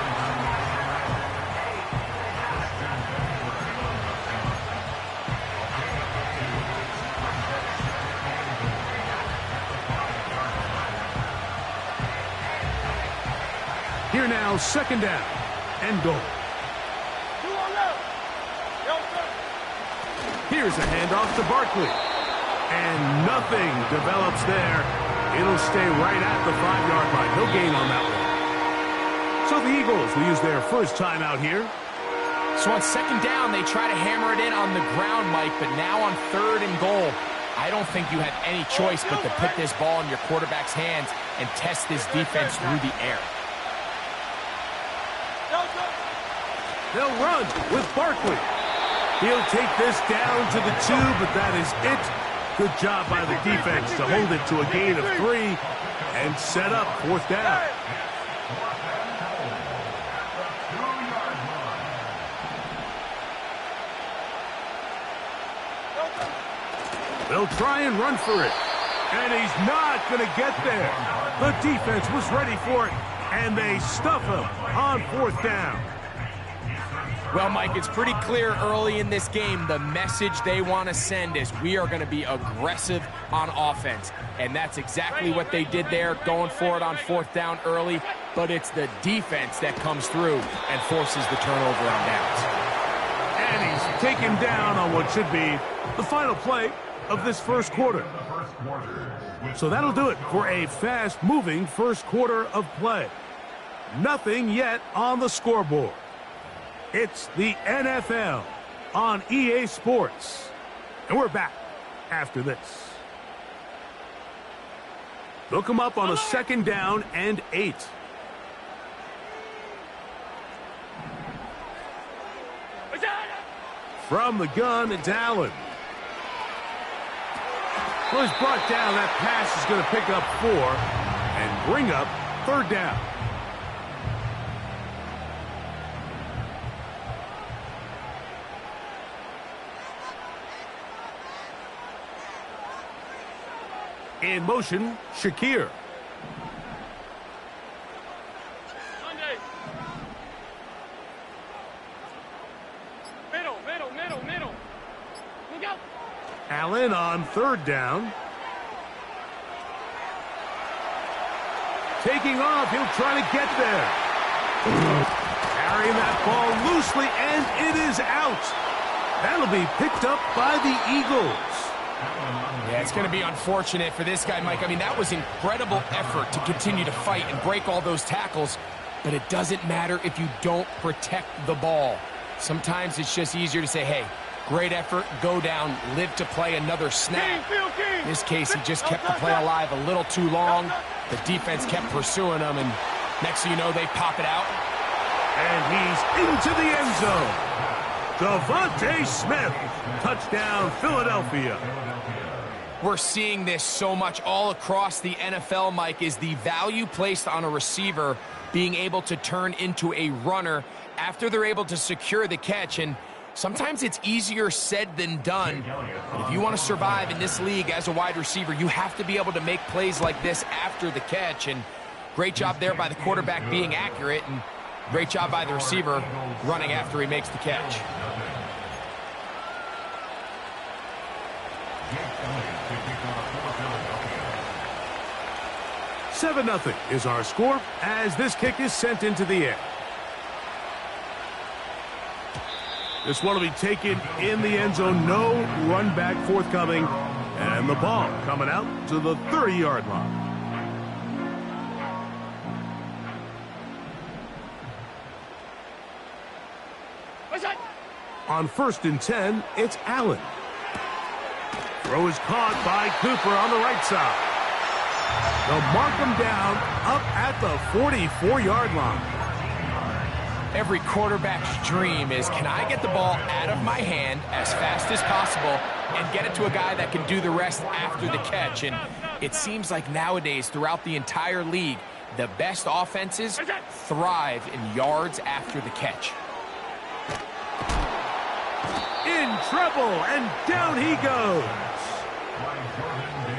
Speaker 5: Here now, second down and goal. Here's a handoff to Barkley. And nothing develops there. It'll stay right at the 5-yard line. No gain on that one. So the Eagles will use their first time out here.
Speaker 6: So on second down, they try to hammer it in on the ground, Mike, but now on 3rd and goal, I don't think you have any choice but to put this ball in your quarterback's hands and test this defense through the air.
Speaker 5: They'll run with Barkley. He'll take this down to the 2, but that is it. Good job by the defense to hold it to a gain of 3 and set up 4th down. They'll try and run for it. And he's not going to get there. The defense was ready for it, and they stuff him on 4th down.
Speaker 6: Well, Mike, it's pretty clear early in this game the message they want to send is we are going to be aggressive on offense. And that's exactly what they did there, going for it on 4th down early. But it's the defense that comes through and forces the turnover on downs.
Speaker 5: And he's taken down on what should be the final play of this first quarter. So that'll do it for a fast-moving first quarter of play. Nothing yet on the scoreboard. It's the NFL on EA Sports. And we're back after this. They'll come up on a second down and 8. From the gun, it's Allen. Well, he's brought down. That pass is going to pick up 4 and bring up 3rd down. In motion, Shakir.
Speaker 3: Middle. Look out.
Speaker 5: Allen on 3rd down. Taking off, he'll try to get there. Carrying that ball loosely, and it is out. That'll be picked up by the Eagles.
Speaker 6: Yeah, it's going to be unfortunate for this guy, Mike. I mean, that was incredible effort to continue to fight and break all those tackles, but it doesn't matter if you don't protect the ball. Sometimes it's just easier to say, hey, great effort, go down, live to play another snap. In this case, he just kept the play alive a little too long. The defense kept pursuing him, and next thing you know, they pop it out.
Speaker 5: And he's into the end zone. Devontae Smith, touchdown Philadelphia.
Speaker 6: We're seeing this so much all across the NFL, Mike, is the value placed on a receiver being able to turn into a runner after they're able to secure the catch. And sometimes it's easier said than done. If you want to survive in this league as a wide receiver, you have to be able to make plays like this after the catch. And great job there by the quarterback being accurate, and great job by the receiver running after he makes the catch.
Speaker 5: $7-0 is our score as this kick is sent into the air. This one will be taken in the end zone. No run back forthcoming. And the ball coming out to the 30-yard line. On 1st and 10, it's Allen. Throw is caught by Cooper on the right side. They'll mark him down up at the 44-yard line.
Speaker 6: Every quarterback's dream is, can I get the ball out of my hand as fast as possible and get it to a guy that can do the rest after the catch? And it seems like nowadays, throughout the entire league, the best offenses thrive in yards after the catch.
Speaker 5: In trouble, and down he goes.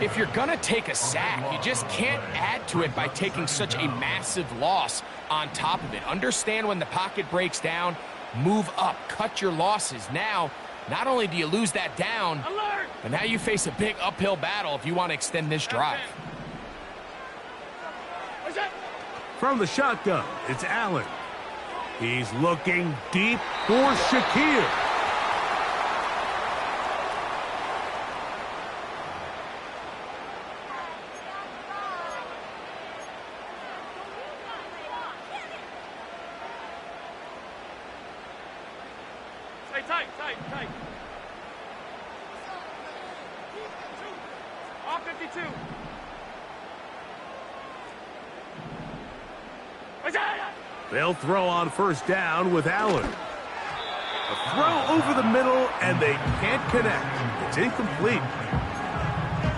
Speaker 6: If you're going to take a sack, you just can't add to it by taking such a massive loss on top of it. Understand when the pocket breaks down, move up, cut your losses. Now, not only do you lose that down, but now you face a big uphill battle if you want to extend this drive.
Speaker 5: From the shotgun, it's Allen. He's looking deep for Shakir.
Speaker 3: Tight. All 52.
Speaker 5: They'll throw on 1st down with Allen. A throw over the middle, and they can't connect. It's incomplete.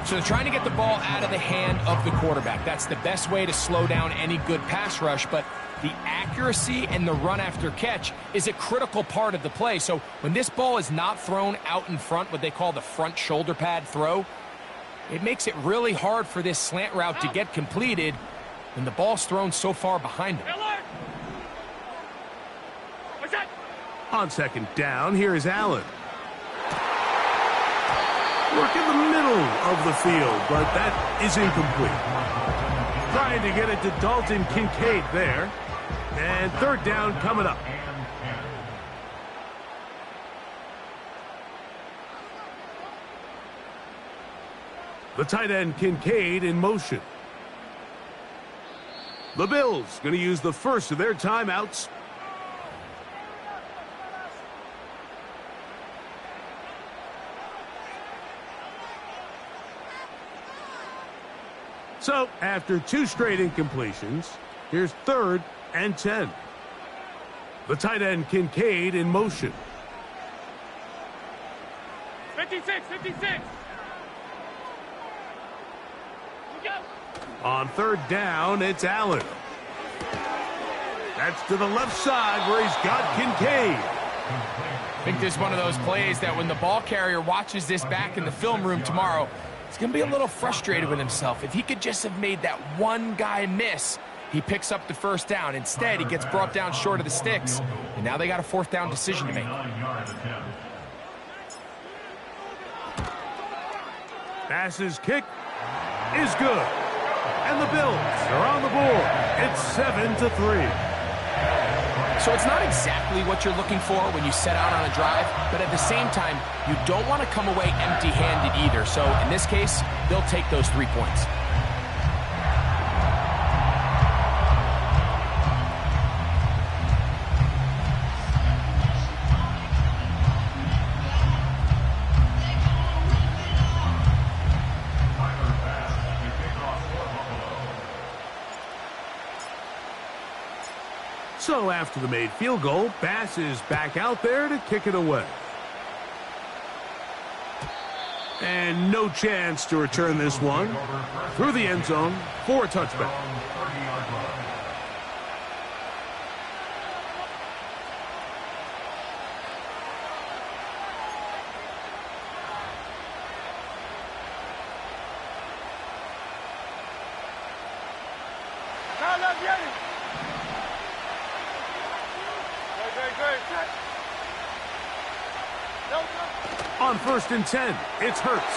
Speaker 6: So they're trying to get the ball out of the hand of the quarterback. That's the best way to slow down any good pass rush, but the accuracy and the run after catch is a critical part of the play. So when this ball is not thrown out in front, what they call the front shoulder pad throw, it makes it really hard for this slant route to get completed when the ball's thrown so far behind them.
Speaker 5: On 2nd down, here is Allen. Work in the middle of the field, but that is incomplete. Trying to get it to Dalton Kincaid there. And 3rd down coming up. The tight end Kincaid in motion. The Bills going to use the first of their timeouts. So, after 2 straight incompletions, here's 3rd and 10. The tight end Kincaid in motion.
Speaker 3: 56.
Speaker 5: On 3rd down, it's Allen. That's to the left side where he's got Kincaid.
Speaker 6: I think this is one of those plays that when the ball carrier watches this back in the film room tomorrow, he's going to be a little frustrated with himself. If he could just have made that one guy miss, he picks up the 1st down. Instead, he gets brought down short of the sticks, and now they got a 4th down decision to make.
Speaker 5: Passes kick is good. And the Bills are on the board. It's 7-3.
Speaker 6: So it's not exactly what you're looking for when you set out on a drive, but at the same time, you don't want to come away empty-handed either. So in this case, they'll take those 3 points.
Speaker 5: So after the made field goal, Bass is back out there to kick it away. And no chance to return this one through the end zone for a touchback. On 1st and 10, it's Hurts.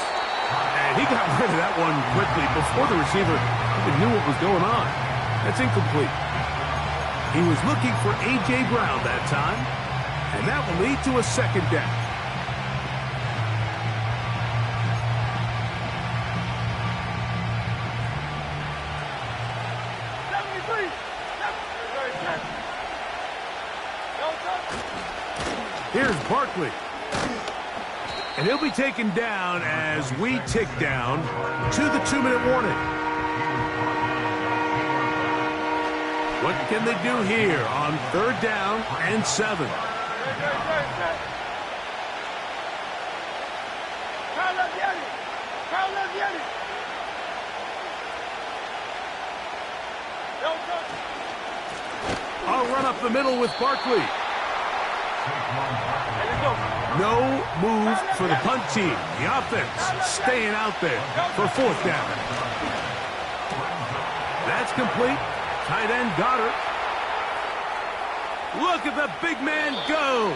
Speaker 5: And he got rid of that one quickly before the receiver even knew what was going on. That's incomplete. He was looking for A.J. Brown that time, and that will lead to a second down. Here's Barkley. And he'll be taken down as we tick down to the 2-minute warning. What can they do here on 3rd down and 7? I'll run up the middle with Barkley. No move for the punt team. The offense staying out there for 4th down. That's complete. Tight end Goddard. Look at the big man go.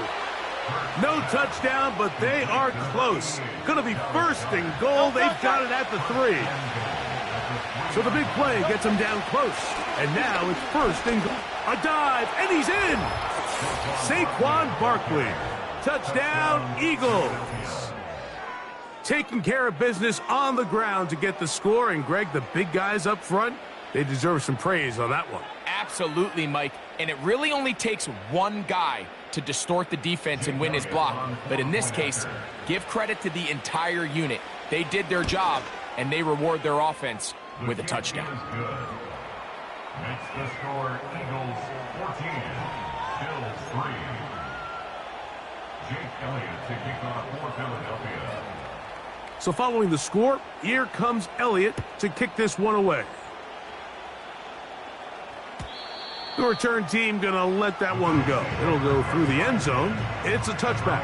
Speaker 5: No touchdown, but they are close. Going to be 1st and goal. They've got it at the 3. So the big play gets him down close. And now it's 1st and goal. A dive, and he's in. Saquon Barkley. Touchdown, Eagles. Taking care of business on the ground to get the score. And, Greg, the big guys up front, they deserve some praise on that one.
Speaker 6: Absolutely, Mike. And it really only takes one guy to distort the defense and win his block. But in this case, give credit to the entire unit. They did their job, and they reward their offense with a touchdown.
Speaker 4: Makes the score Eagles 14, Bills 3. Jake Elliott to kick off for Philadelphia.
Speaker 5: So following the score, here comes Elliott to kick this one away. The return team going to let that one go. It'll go through the end zone. It's a touchback.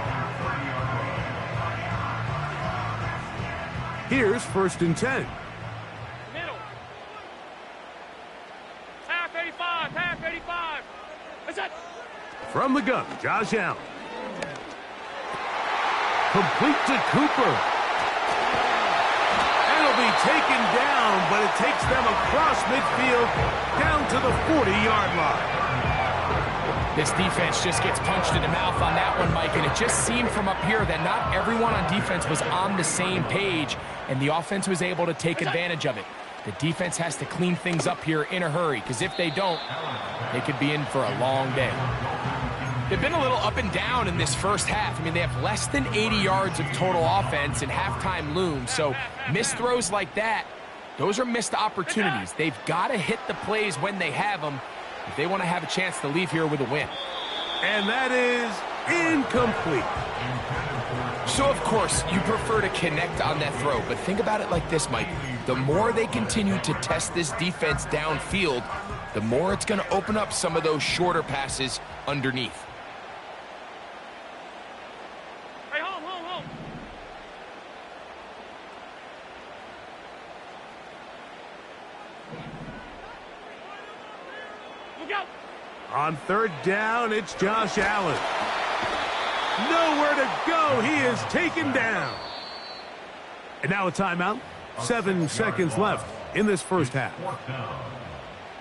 Speaker 5: Here's 1st and 10.
Speaker 3: Middle. Half 85, half 85. That's it.
Speaker 5: From the gun, Josh Allen. Complete to Cooper. And it'll be taken down, but it takes them across midfield down to the 40-yard line.
Speaker 6: This defense just gets punched in the mouth on that one, Mike, and it just seemed from up here that not everyone on defense was on the same page, and the offense was able to take advantage of it. The defense has to clean things up here in a hurry, because if they don't, they could be in for a long day. They've been a little up and down in this first half. I mean, they have less than 80 yards of total offense and halftime looms. So missed throws like that, those are missed opportunities. They've got to hit the plays when they have them if they want to have a chance to leave here with a win.
Speaker 5: And that is incomplete.
Speaker 6: So, of course, you prefer to connect on that throw. But think about it like this, Mike. The more they continue to test this defense downfield, the more it's going to open up some of those shorter passes underneath.
Speaker 5: On 3rd down, it's Josh Allen. Nowhere to go. He is taken down. And now a timeout. 7 seconds left in this first half.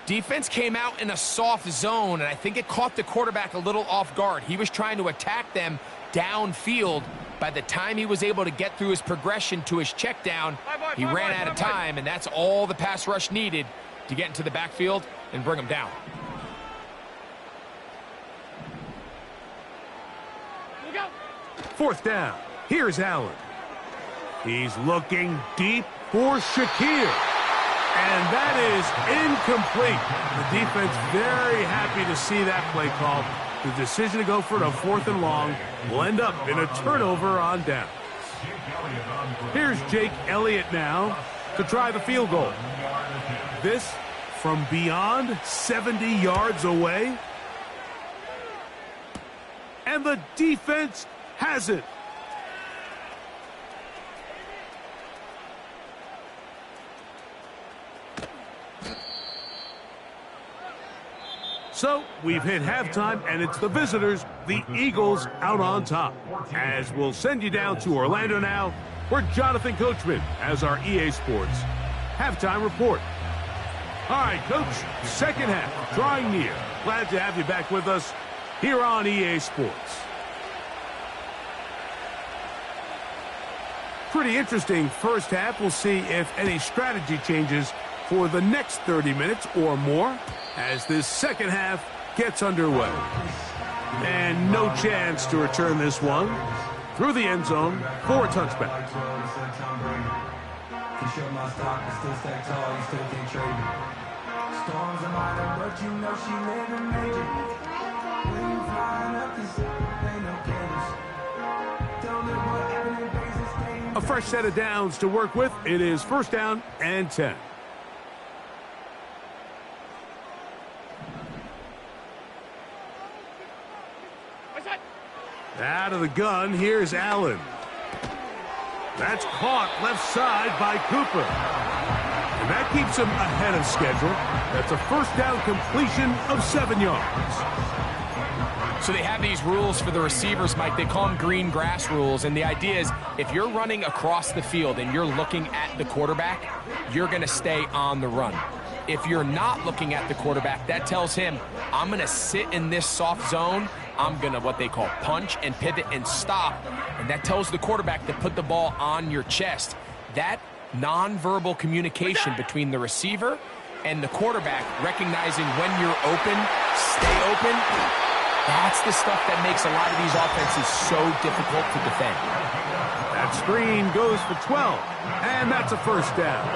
Speaker 6: Defense came out in a soft zone, and I think it caught the quarterback a little off guard. He was trying to attack them downfield. By the time he was able to get through his progression to his check down, he ran out of time, and that's all the pass rush needed to get into the backfield and bring him down.
Speaker 5: Fourth down. Here's Allen. He's looking deep for Shakir. And that is incomplete. The defense very happy to see that play call. The decision to go for it on 4th and long will end up in a turnover on down. Here's Jake Elliott now to try the field goal. This from beyond 70 yards away. And the defense has it. So we've hit halftime, and it's the visitors, the Eagles, out on top. As we'll send you down to Orlando now, where Jonathan Coachman has our EA Sports halftime report. All right, Coach, second half, drawing near. Glad to have you back with us here on EA Sports. Pretty interesting first half. We'll see if any strategy changes for the next 30 minutes or more as this second half gets underway. And no chance to return this one through the end zone for a touchback. A fresh set of downs to work with. It is 1st down and 10. Out of the gun, here's Allen. That's caught left side by Cooper. And that keeps him ahead of schedule. That's a 1st down completion of 7 yards.
Speaker 6: So they have these rules for the receivers, Mike. They call them green grass rules. And the idea is if you're running across the field and you're looking at the quarterback, you're going to stay on the run. If you're not looking at the quarterback, that tells him, I'm going to sit in this soft zone. I'm going to what they call punch and pivot and stop. And that tells the quarterback to put the ball on your chest. That nonverbal communication between the receiver and the quarterback, recognizing when you're open, stay open, that's the stuff that makes a lot of these offenses so difficult to defend.
Speaker 5: That screen goes for 12, and that's a 1st down.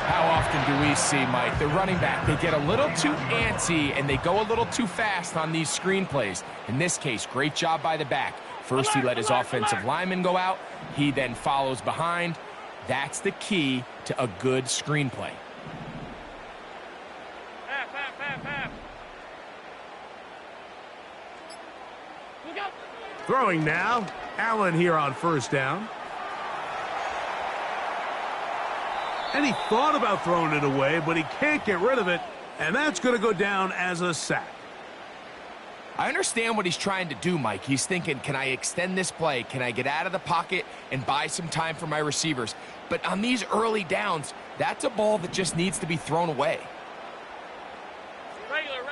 Speaker 6: How often do we see, Mike, the running back, they get a little too antsy and they go a little too fast on these screen plays. In this case, great job by the back. First, he let his offensive lineman go out. He then follows behind. That's the key to a good screenplay.
Speaker 5: Throwing now, Allen here on 1st down. And he thought about throwing it away, but he can't get rid of it, and that's going to go down as a sack.
Speaker 6: I understand what he's trying to do, Mike. He's thinking, can I extend this play? Can I get out of the pocket and buy some time for my receivers? But on these early downs, that's a ball that just needs to be thrown away.
Speaker 3: Regular.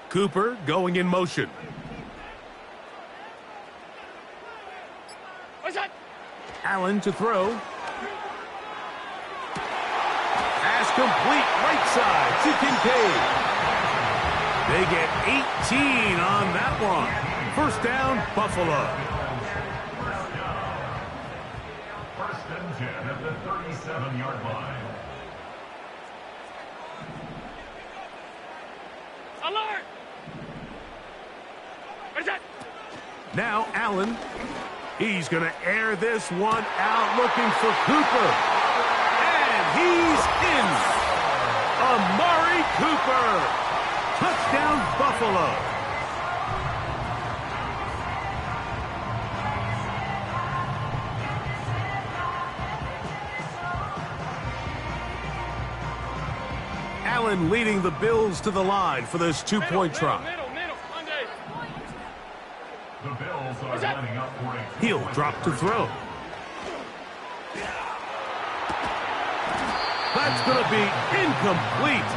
Speaker 5: Cooper going in motion. Allen to throw. Pass complete right side to Kincaid. They get 18 on that one. 1st down, Buffalo.
Speaker 4: 1st and 10 at the 37-yard line.
Speaker 3: Alert!
Speaker 5: Now Allen, he's going to air this one out looking for Cooper. And he's in. Amari Cooper. Touchdown, Buffalo. Allen leading the Bills to the line for this 2-point try.
Speaker 4: The Bills are lining up for a
Speaker 5: He'll drop to throw. That's going to be incomplete.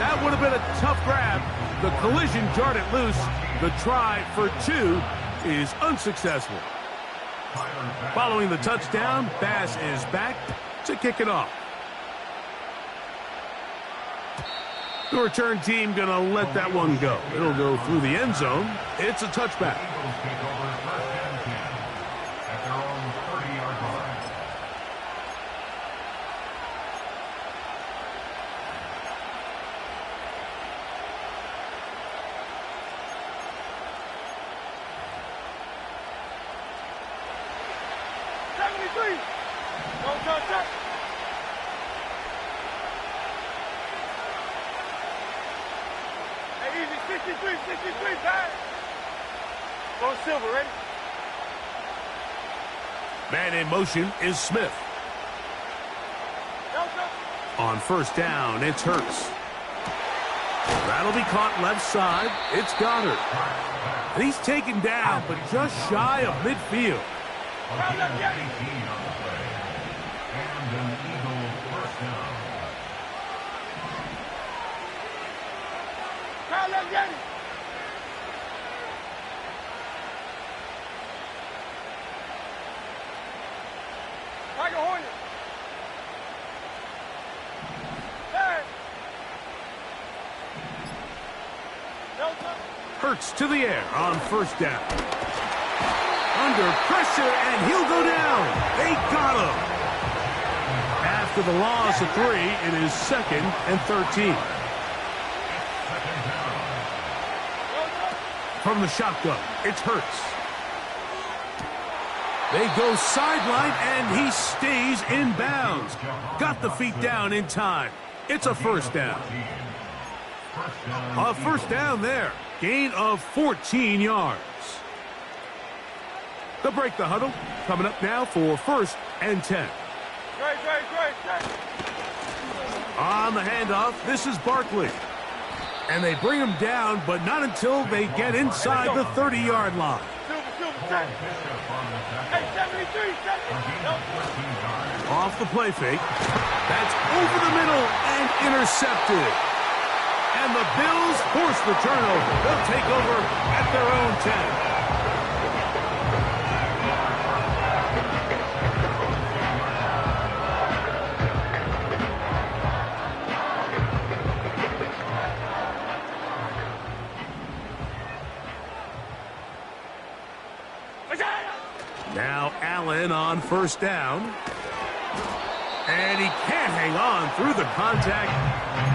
Speaker 5: That would have been a tough grab. The collision jarred it loose. The try for 2 is unsuccessful. Following the touchdown, Bass is back to kick it off. The return team going to let that one go. It'll go through the end zone. It's a touchback.
Speaker 4: Eagles take over 1st and 10 at their own 30-yard line.
Speaker 3: Don't touch that. Hey, easy, 63, pass. Going silver, ready?
Speaker 5: Man in motion is Smith. On 1st down, it's Hurts. That'll be caught left side. It's Goddard. And he's taken down, but just shy of midfield.
Speaker 4: On the 18 on the play. And an Eagle 1st down.
Speaker 3: Tiger Hornet. Hey.
Speaker 5: Hurts to the air on 1st down. Under pressure, and he'll go down. They got him. After the loss of 3, it is 2nd and 13. From the shotgun, it's Hurts. They go sideline, and he stays in bounds. Got the feet down in time. It's a 1st down. A 1st down there. Gain of 14 yards. They'll break the huddle. Coming up now for 1st and 10.
Speaker 3: Great.
Speaker 5: On the handoff, this is Barkley. And they bring him down, but not until they get inside the 30-yard line.
Speaker 3: Silver, hey, 73.
Speaker 5: Off the play fake. That's over the middle and intercepted. And the Bills force the turnover. They'll take over at their own 10. Now Allen on 1st down. And he can't hang on through the contact.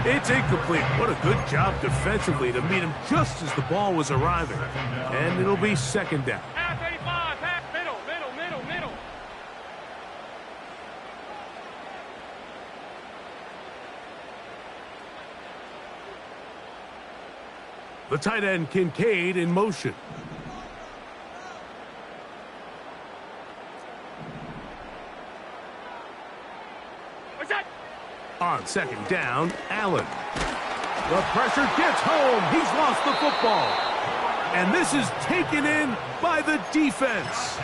Speaker 5: It's incomplete. What a good job defensively to meet him just as the ball was arriving. And it'll be 2nd down.
Speaker 3: Pass 85, pass middle.
Speaker 5: The tight end Kincaid in motion. On 2nd down, Allen. The pressure gets home. He's lost the football. And this is taken in by the defense.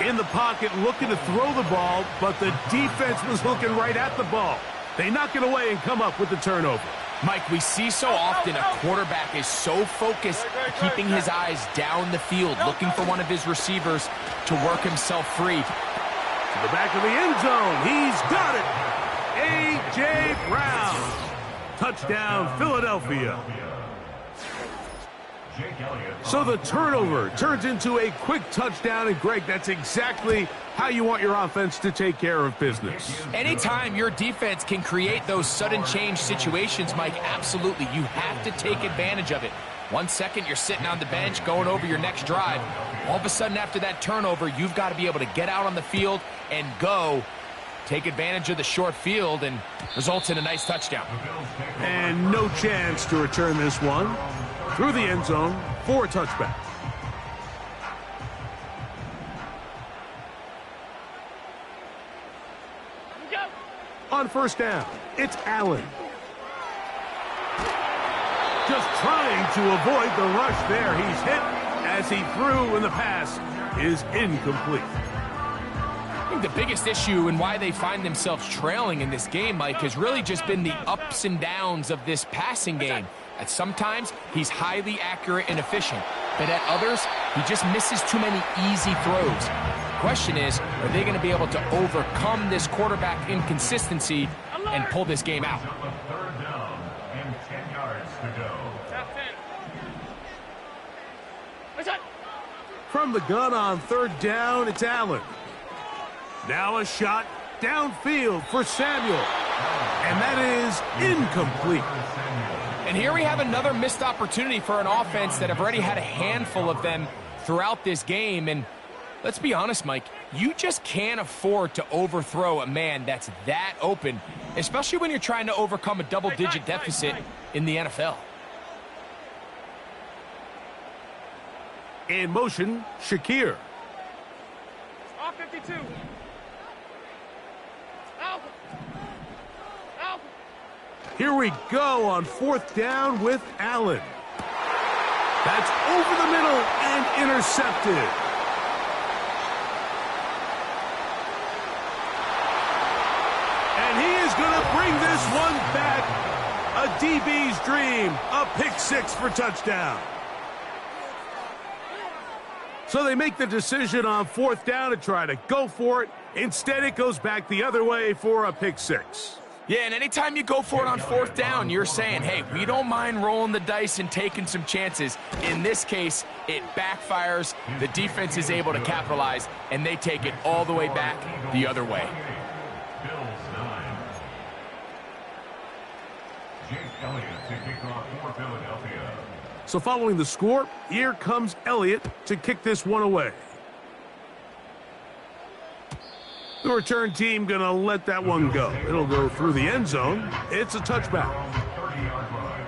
Speaker 5: In the pocket looking to throw the ball, but the defense was looking right at the ball. They knock it away and come up with the turnover.
Speaker 6: Mike, we see so often a quarterback is so focused, keeping his eyes down the field, looking for one of his receivers to work himself free.
Speaker 5: To the back of the end zone. He's got it. A.J. Brown. Touchdown, Philadelphia. So the turnover turns into a quick touchdown, and Greg, that's exactly how you want your offense to take care of business.
Speaker 6: Anytime your defense can create those sudden change situations, Mike, absolutely, you have to take advantage of it. 1 second, you're sitting on the bench, going over your next drive. All of a sudden, after that turnover, you've got to be able to get out on the field and go. Take advantage of the short field, and results in a nice touchdown.
Speaker 5: And no chance to return this one. Through the end zone for a touchback. On 1st down, it's Allen. Just trying to avoid the rush there. He's hit as he threw, and the pass is incomplete.
Speaker 6: I think the biggest issue and why they find themselves trailing in this game, Mike, has really just been the ups and downs of this passing game. At sometimes, he's highly accurate and efficient, but at others, he just misses too many easy throws. The question is, are they going to be able to overcome this quarterback inconsistency and pull this game out?
Speaker 4: 3rd down and 10 yards to go.
Speaker 3: Top 10. What's that?
Speaker 5: From the gun on third down, it's Allen. Now a shot downfield for Samuel. And that is incomplete.
Speaker 6: And here we have another missed opportunity for an offense that have already had a handful of them throughout this game. And let's be honest, Mike, you just can't afford to overthrow a man that's that open, especially when you're trying to overcome a double-digit deficit in the NFL.
Speaker 5: In motion, Shakir.
Speaker 3: Off 52. Out. Out.
Speaker 5: Here we go on fourth down with Allen. That's over the middle and intercepted. And he is going to bring this one back. A DB's dream. A pick six for touchdown. So they make the decision on fourth down to try to go for it. Instead, it goes back the other way for a pick six.
Speaker 6: Yeah, and anytime you go for it on fourth down, you're saying, hey, we don't mind rolling the dice and taking some chances. In this case, it backfires. The defense is able to capitalize, and they take it all the way back the other way.
Speaker 4: Bills 9. Jake Elliott to kick off for Philadelphia.
Speaker 5: So following the score, here comes Elliott to kick this one away. The return team going to let that one go. It'll go through the end zone. It's a touchback.
Speaker 4: 30-yard line.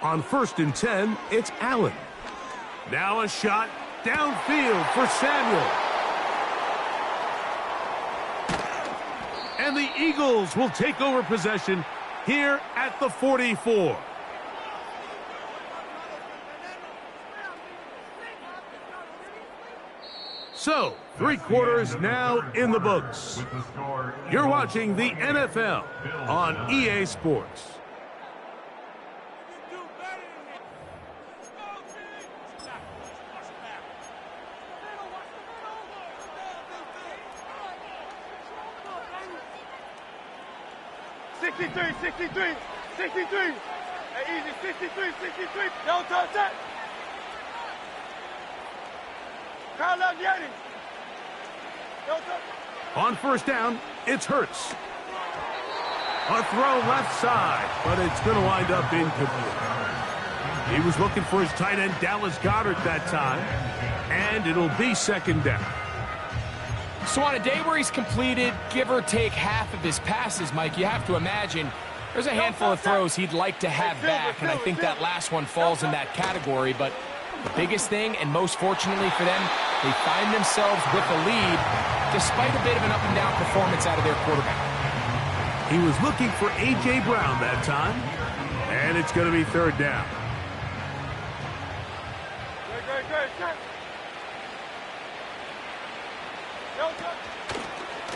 Speaker 5: On first and 10, it's Allen. Now a shot downfield for Samuel. And the Eagles will take over possession here at the 44. So, 3 quarters now in the books. You're watching the NFL on EA Sports.
Speaker 3: Hey, easy, 63. Don't touch that. Kyle out Yeti. Don't touch.
Speaker 5: On first down, it's Hurts. A throw left side, but it's going to wind up incomplete. He was looking for his tight end, Dallas Goedert, that time, and it'll be second down.
Speaker 6: So on a day where he's completed, give or take half of his passes, Mike, you have to imagine there's a handful of throws he'd like to have back, and I think that last one falls in that category. But the biggest thing, and most fortunately for them, they find themselves with a lead despite a bit of an up-and-down performance out of their quarterback.
Speaker 5: He was looking for A.J. Brown that time, and it's going to be third down.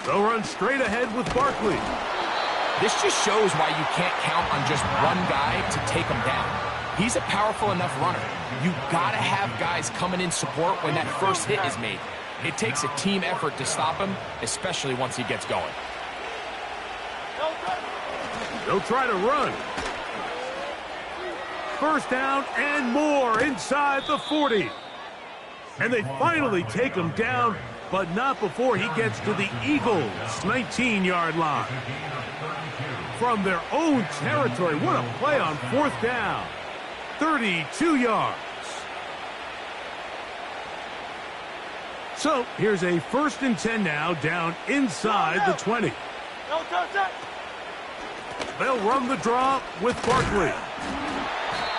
Speaker 5: They'll run straight ahead with Barkley.
Speaker 6: This just shows why you can't count on just one guy to take him down. He's a powerful enough runner. You gotta have guys coming in support when that first hit is made. It takes a team effort to stop him, especially once he gets going.
Speaker 5: They'll try to run. First down and more inside the 40. And they finally take him down, but not before he gets to the Eagles' 19-yard line. From their own territory, what a play on fourth down. 32 yards. So here's a first and 10 now, down inside the 20. They'll run the draw with Barkley.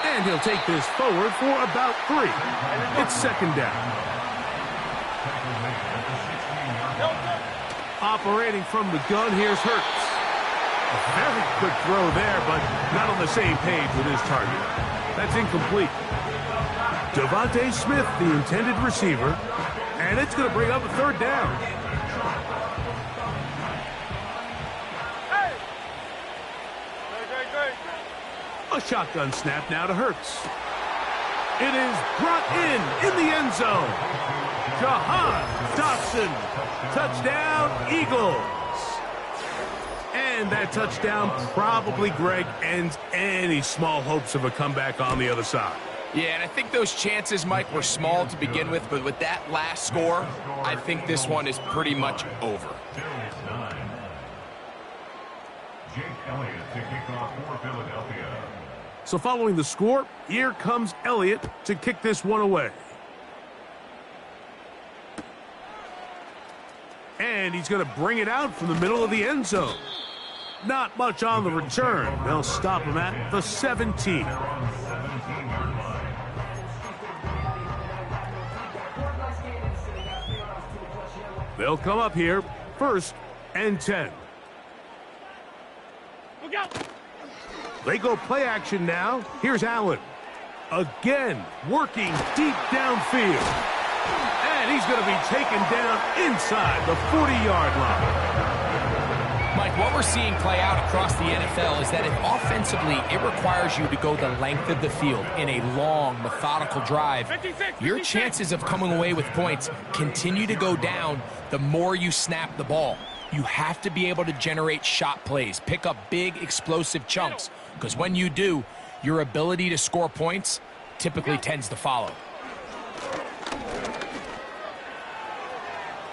Speaker 5: And he'll take this forward for about 3. It's second down. Operating from the gun, here's Hurts. A very quick throw there, but not on the same page with his target. That's incomplete. Devontae Smith, the intended receiver, and it's going to bring up a third down. A shotgun snap now to Hurts. It is brought in the end zone. Jahan Dotson. Touchdown, Eagles. And that touchdown probably, Greg, ends any small hopes of a comeback on the other side.
Speaker 6: Yeah, and I think those chances, Mike, were small to begin with, but with that last score, I think this one is pretty much over.
Speaker 4: Jake Elliott to kick off for Philadelphia.
Speaker 5: So following the score, here comes Elliott to kick this one away. And he's going to bring it out from the middle of the end zone. Not much on the return. They'll stop him at the 17. They'll come up here, 1st and 10.
Speaker 3: Look out!
Speaker 5: They go play action now. Here's Allen. Again, working deep downfield. And he's going to be taken down inside the 40-yard line.
Speaker 6: Mike, what we're seeing play out across the NFL is that if offensively it requires you to go the length of the field in a long, methodical drive, your chances of coming away with points continue to go down the more you snap the ball. You have to be able to generate shot plays, pick up big, explosive chunks, because when you do, your ability to score points typically tends to follow.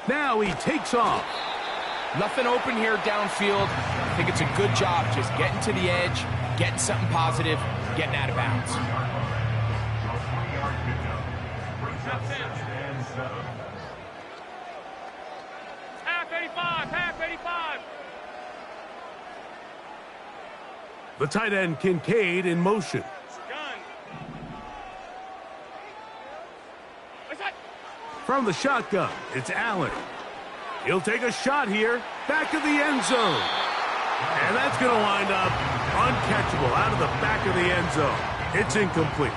Speaker 5: Now he takes off.
Speaker 6: Nothing open here downfield. I think it's a good job just getting to the edge, getting something positive, getting out of bounds.
Speaker 3: Half 85, half 85.
Speaker 5: The tight end Kincaid in motion.
Speaker 3: Gun. What's that?
Speaker 5: From the shotgun, it's Allen. He'll take a shot here, back of the end zone. And that's going to wind up uncatchable out of the back of the end zone. It's incomplete.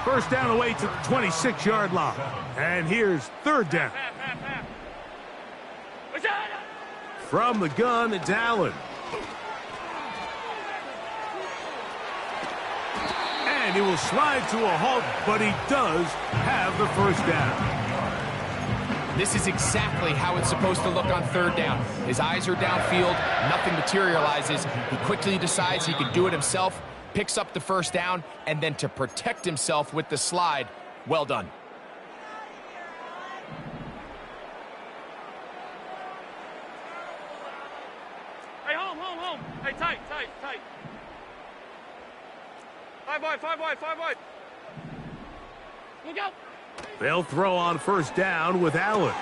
Speaker 5: 1st down away to the 26-yard line. And here's 3rd down.
Speaker 3: What's that?
Speaker 5: From the gun, it's Allen. And he will slide to a halt, but he does have the 1st down.
Speaker 6: This is exactly how it's supposed to look on 3rd down. His eyes are downfield, nothing materializes. He quickly decides he can do it himself, picks up the 1st down, and then to protect himself with the slide, well done.
Speaker 3: Hey, home. Hey, tight. 5 wide. Look out.
Speaker 5: They'll throw on 1st down with Allen.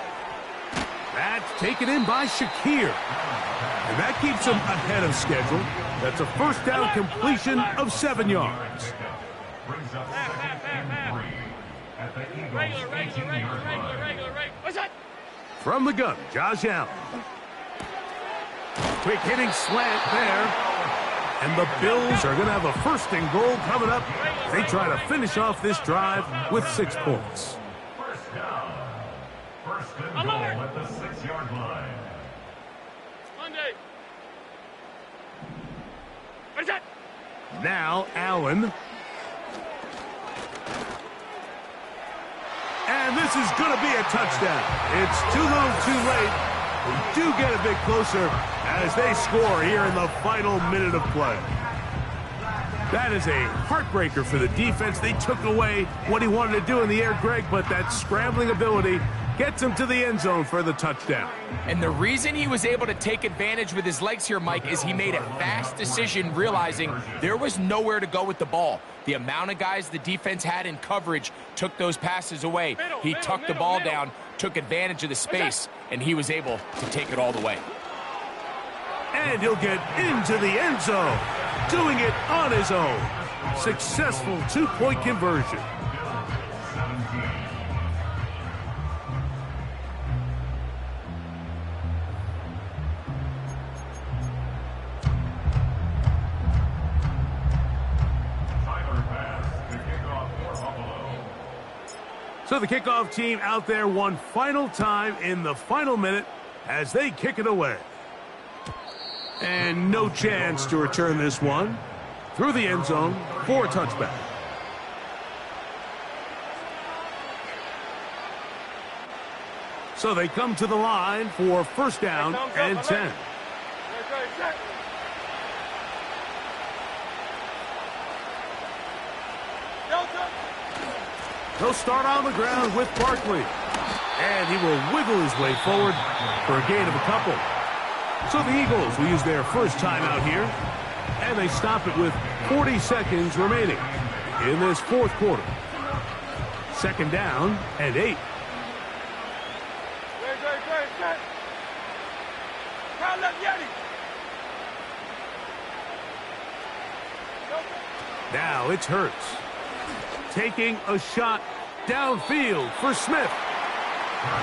Speaker 5: That's taken in by Shakir. And that keeps him ahead of schedule. That's a 1st down completion of 7 yards.
Speaker 3: Regular. What's that?
Speaker 5: From the gun, Josh Allen. Quick hitting slant there. And the Bills are going to have a 1st and goal coming up. They try to finish off this drive with 6 points.
Speaker 4: 1st and goal at the 6-yard line.
Speaker 3: Monday. What's that?
Speaker 5: Now Allen. And this is going to be a touchdown. It's too little too late. We do get a bit closer as they score here in the final minute of play. That is a heartbreaker for the defense. They took away what he wanted to do in the air, Greg, but that scrambling ability gets him to the end zone for the touchdown.
Speaker 6: And the reason he was able to take advantage with his legs here, Mike, is he made a fast decision realizing there was nowhere to go with the ball. The amount of guys the defense had in coverage took those passes away. He tucked the ball down, took advantage of the space, and he was able to take it all the way.
Speaker 5: And he'll get into the end zone, doing it on his own. Successful 2-point conversion. So the kickoff team out there one final time in the final minute as they kick it away. And no chance to return this one through the end zone for a touchback. So they come to the line for first down and 10. He'll start on the ground with Barkley. And he will wiggle his way forward for a gain of a couple. So the Eagles will use their first timeout here. And they stop it with 40 seconds remaining in this fourth quarter. Second down and 8. Now it's Hurts. Taking a shot downfield for Smith.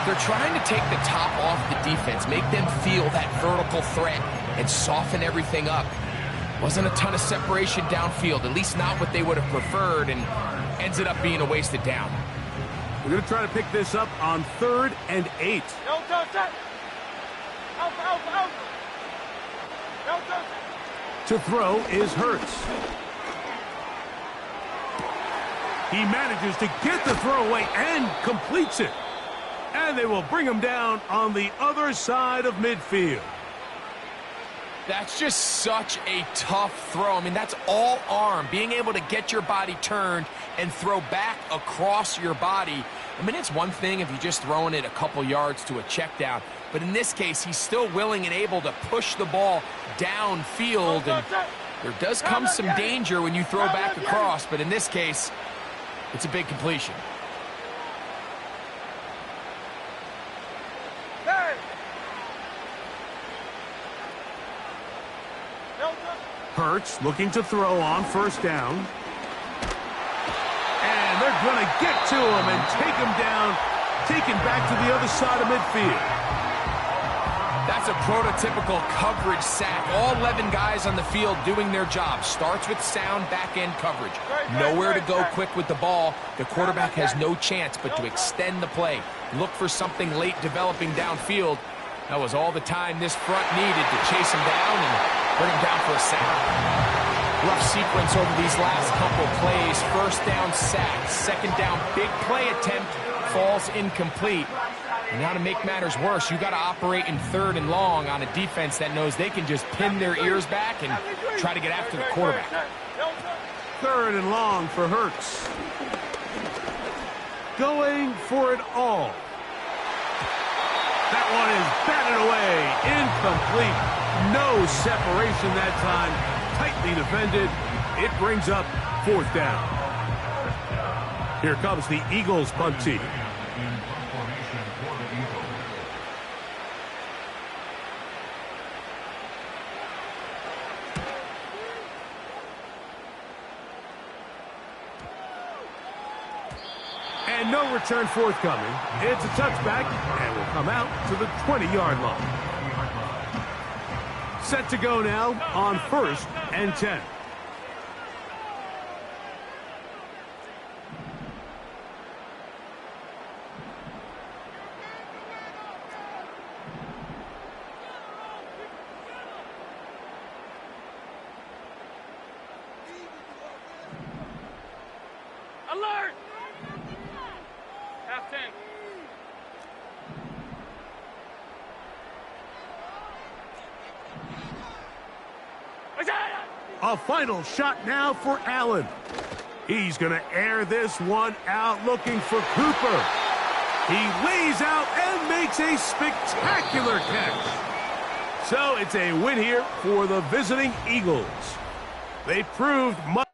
Speaker 6: They're trying to take the top off the defense, make them feel that vertical threat, and soften everything up. Wasn't a ton of separation downfield, at least not what they would have preferred, and ends it up being a wasted down.
Speaker 5: We're going to try to pick this up on 3rd and 8. To throw is Hurts. He manages to get the throw away and completes it. And they will bring him down on the other side of midfield.
Speaker 6: That's just such a tough throw. I mean, that's all arm. Being able to get your body turned and throw back across your body. I mean, it's one thing if you're just throwing it a couple yards to a check down. But in this case, he's still willing and able to push the ball downfield. And there does come some danger when you throw back across. But in this case, it's a big completion.
Speaker 5: Hurts looking to throw on first down. And they're going to get to him and take him down, taken back to the other side of midfield.
Speaker 6: That's a prototypical coverage sack. All 11 guys on the field doing their job. Starts with sound back-end coverage. Nowhere to go quick with the ball. The quarterback has no chance but to extend the play. Look for something late developing downfield. That was all the time this front needed to chase him down and bring him down for a sack. Rough sequence over these last couple plays. First down sack. Second down big play attempt. Falls incomplete. And now to make matters worse, you got to operate in 3rd and long on a defense that knows they can just pin their ears back and try to get after the quarterback.
Speaker 5: 3rd and long for Hurts. Going for it all. That one is batted away. Incomplete. No separation that time. Tightly defended. It brings up 4th down. Here comes the Eagles punt team. And no return forthcoming. It's a touchback and will come out to the 20-yard line. Set to go now on 1st and 10.
Speaker 3: Alert! Half 10.
Speaker 5: A final shot now for Allen. He's going to air this one out looking for Cooper. He lays out and makes a spectacular catch. So it's a win here for the visiting Eagles. They proved much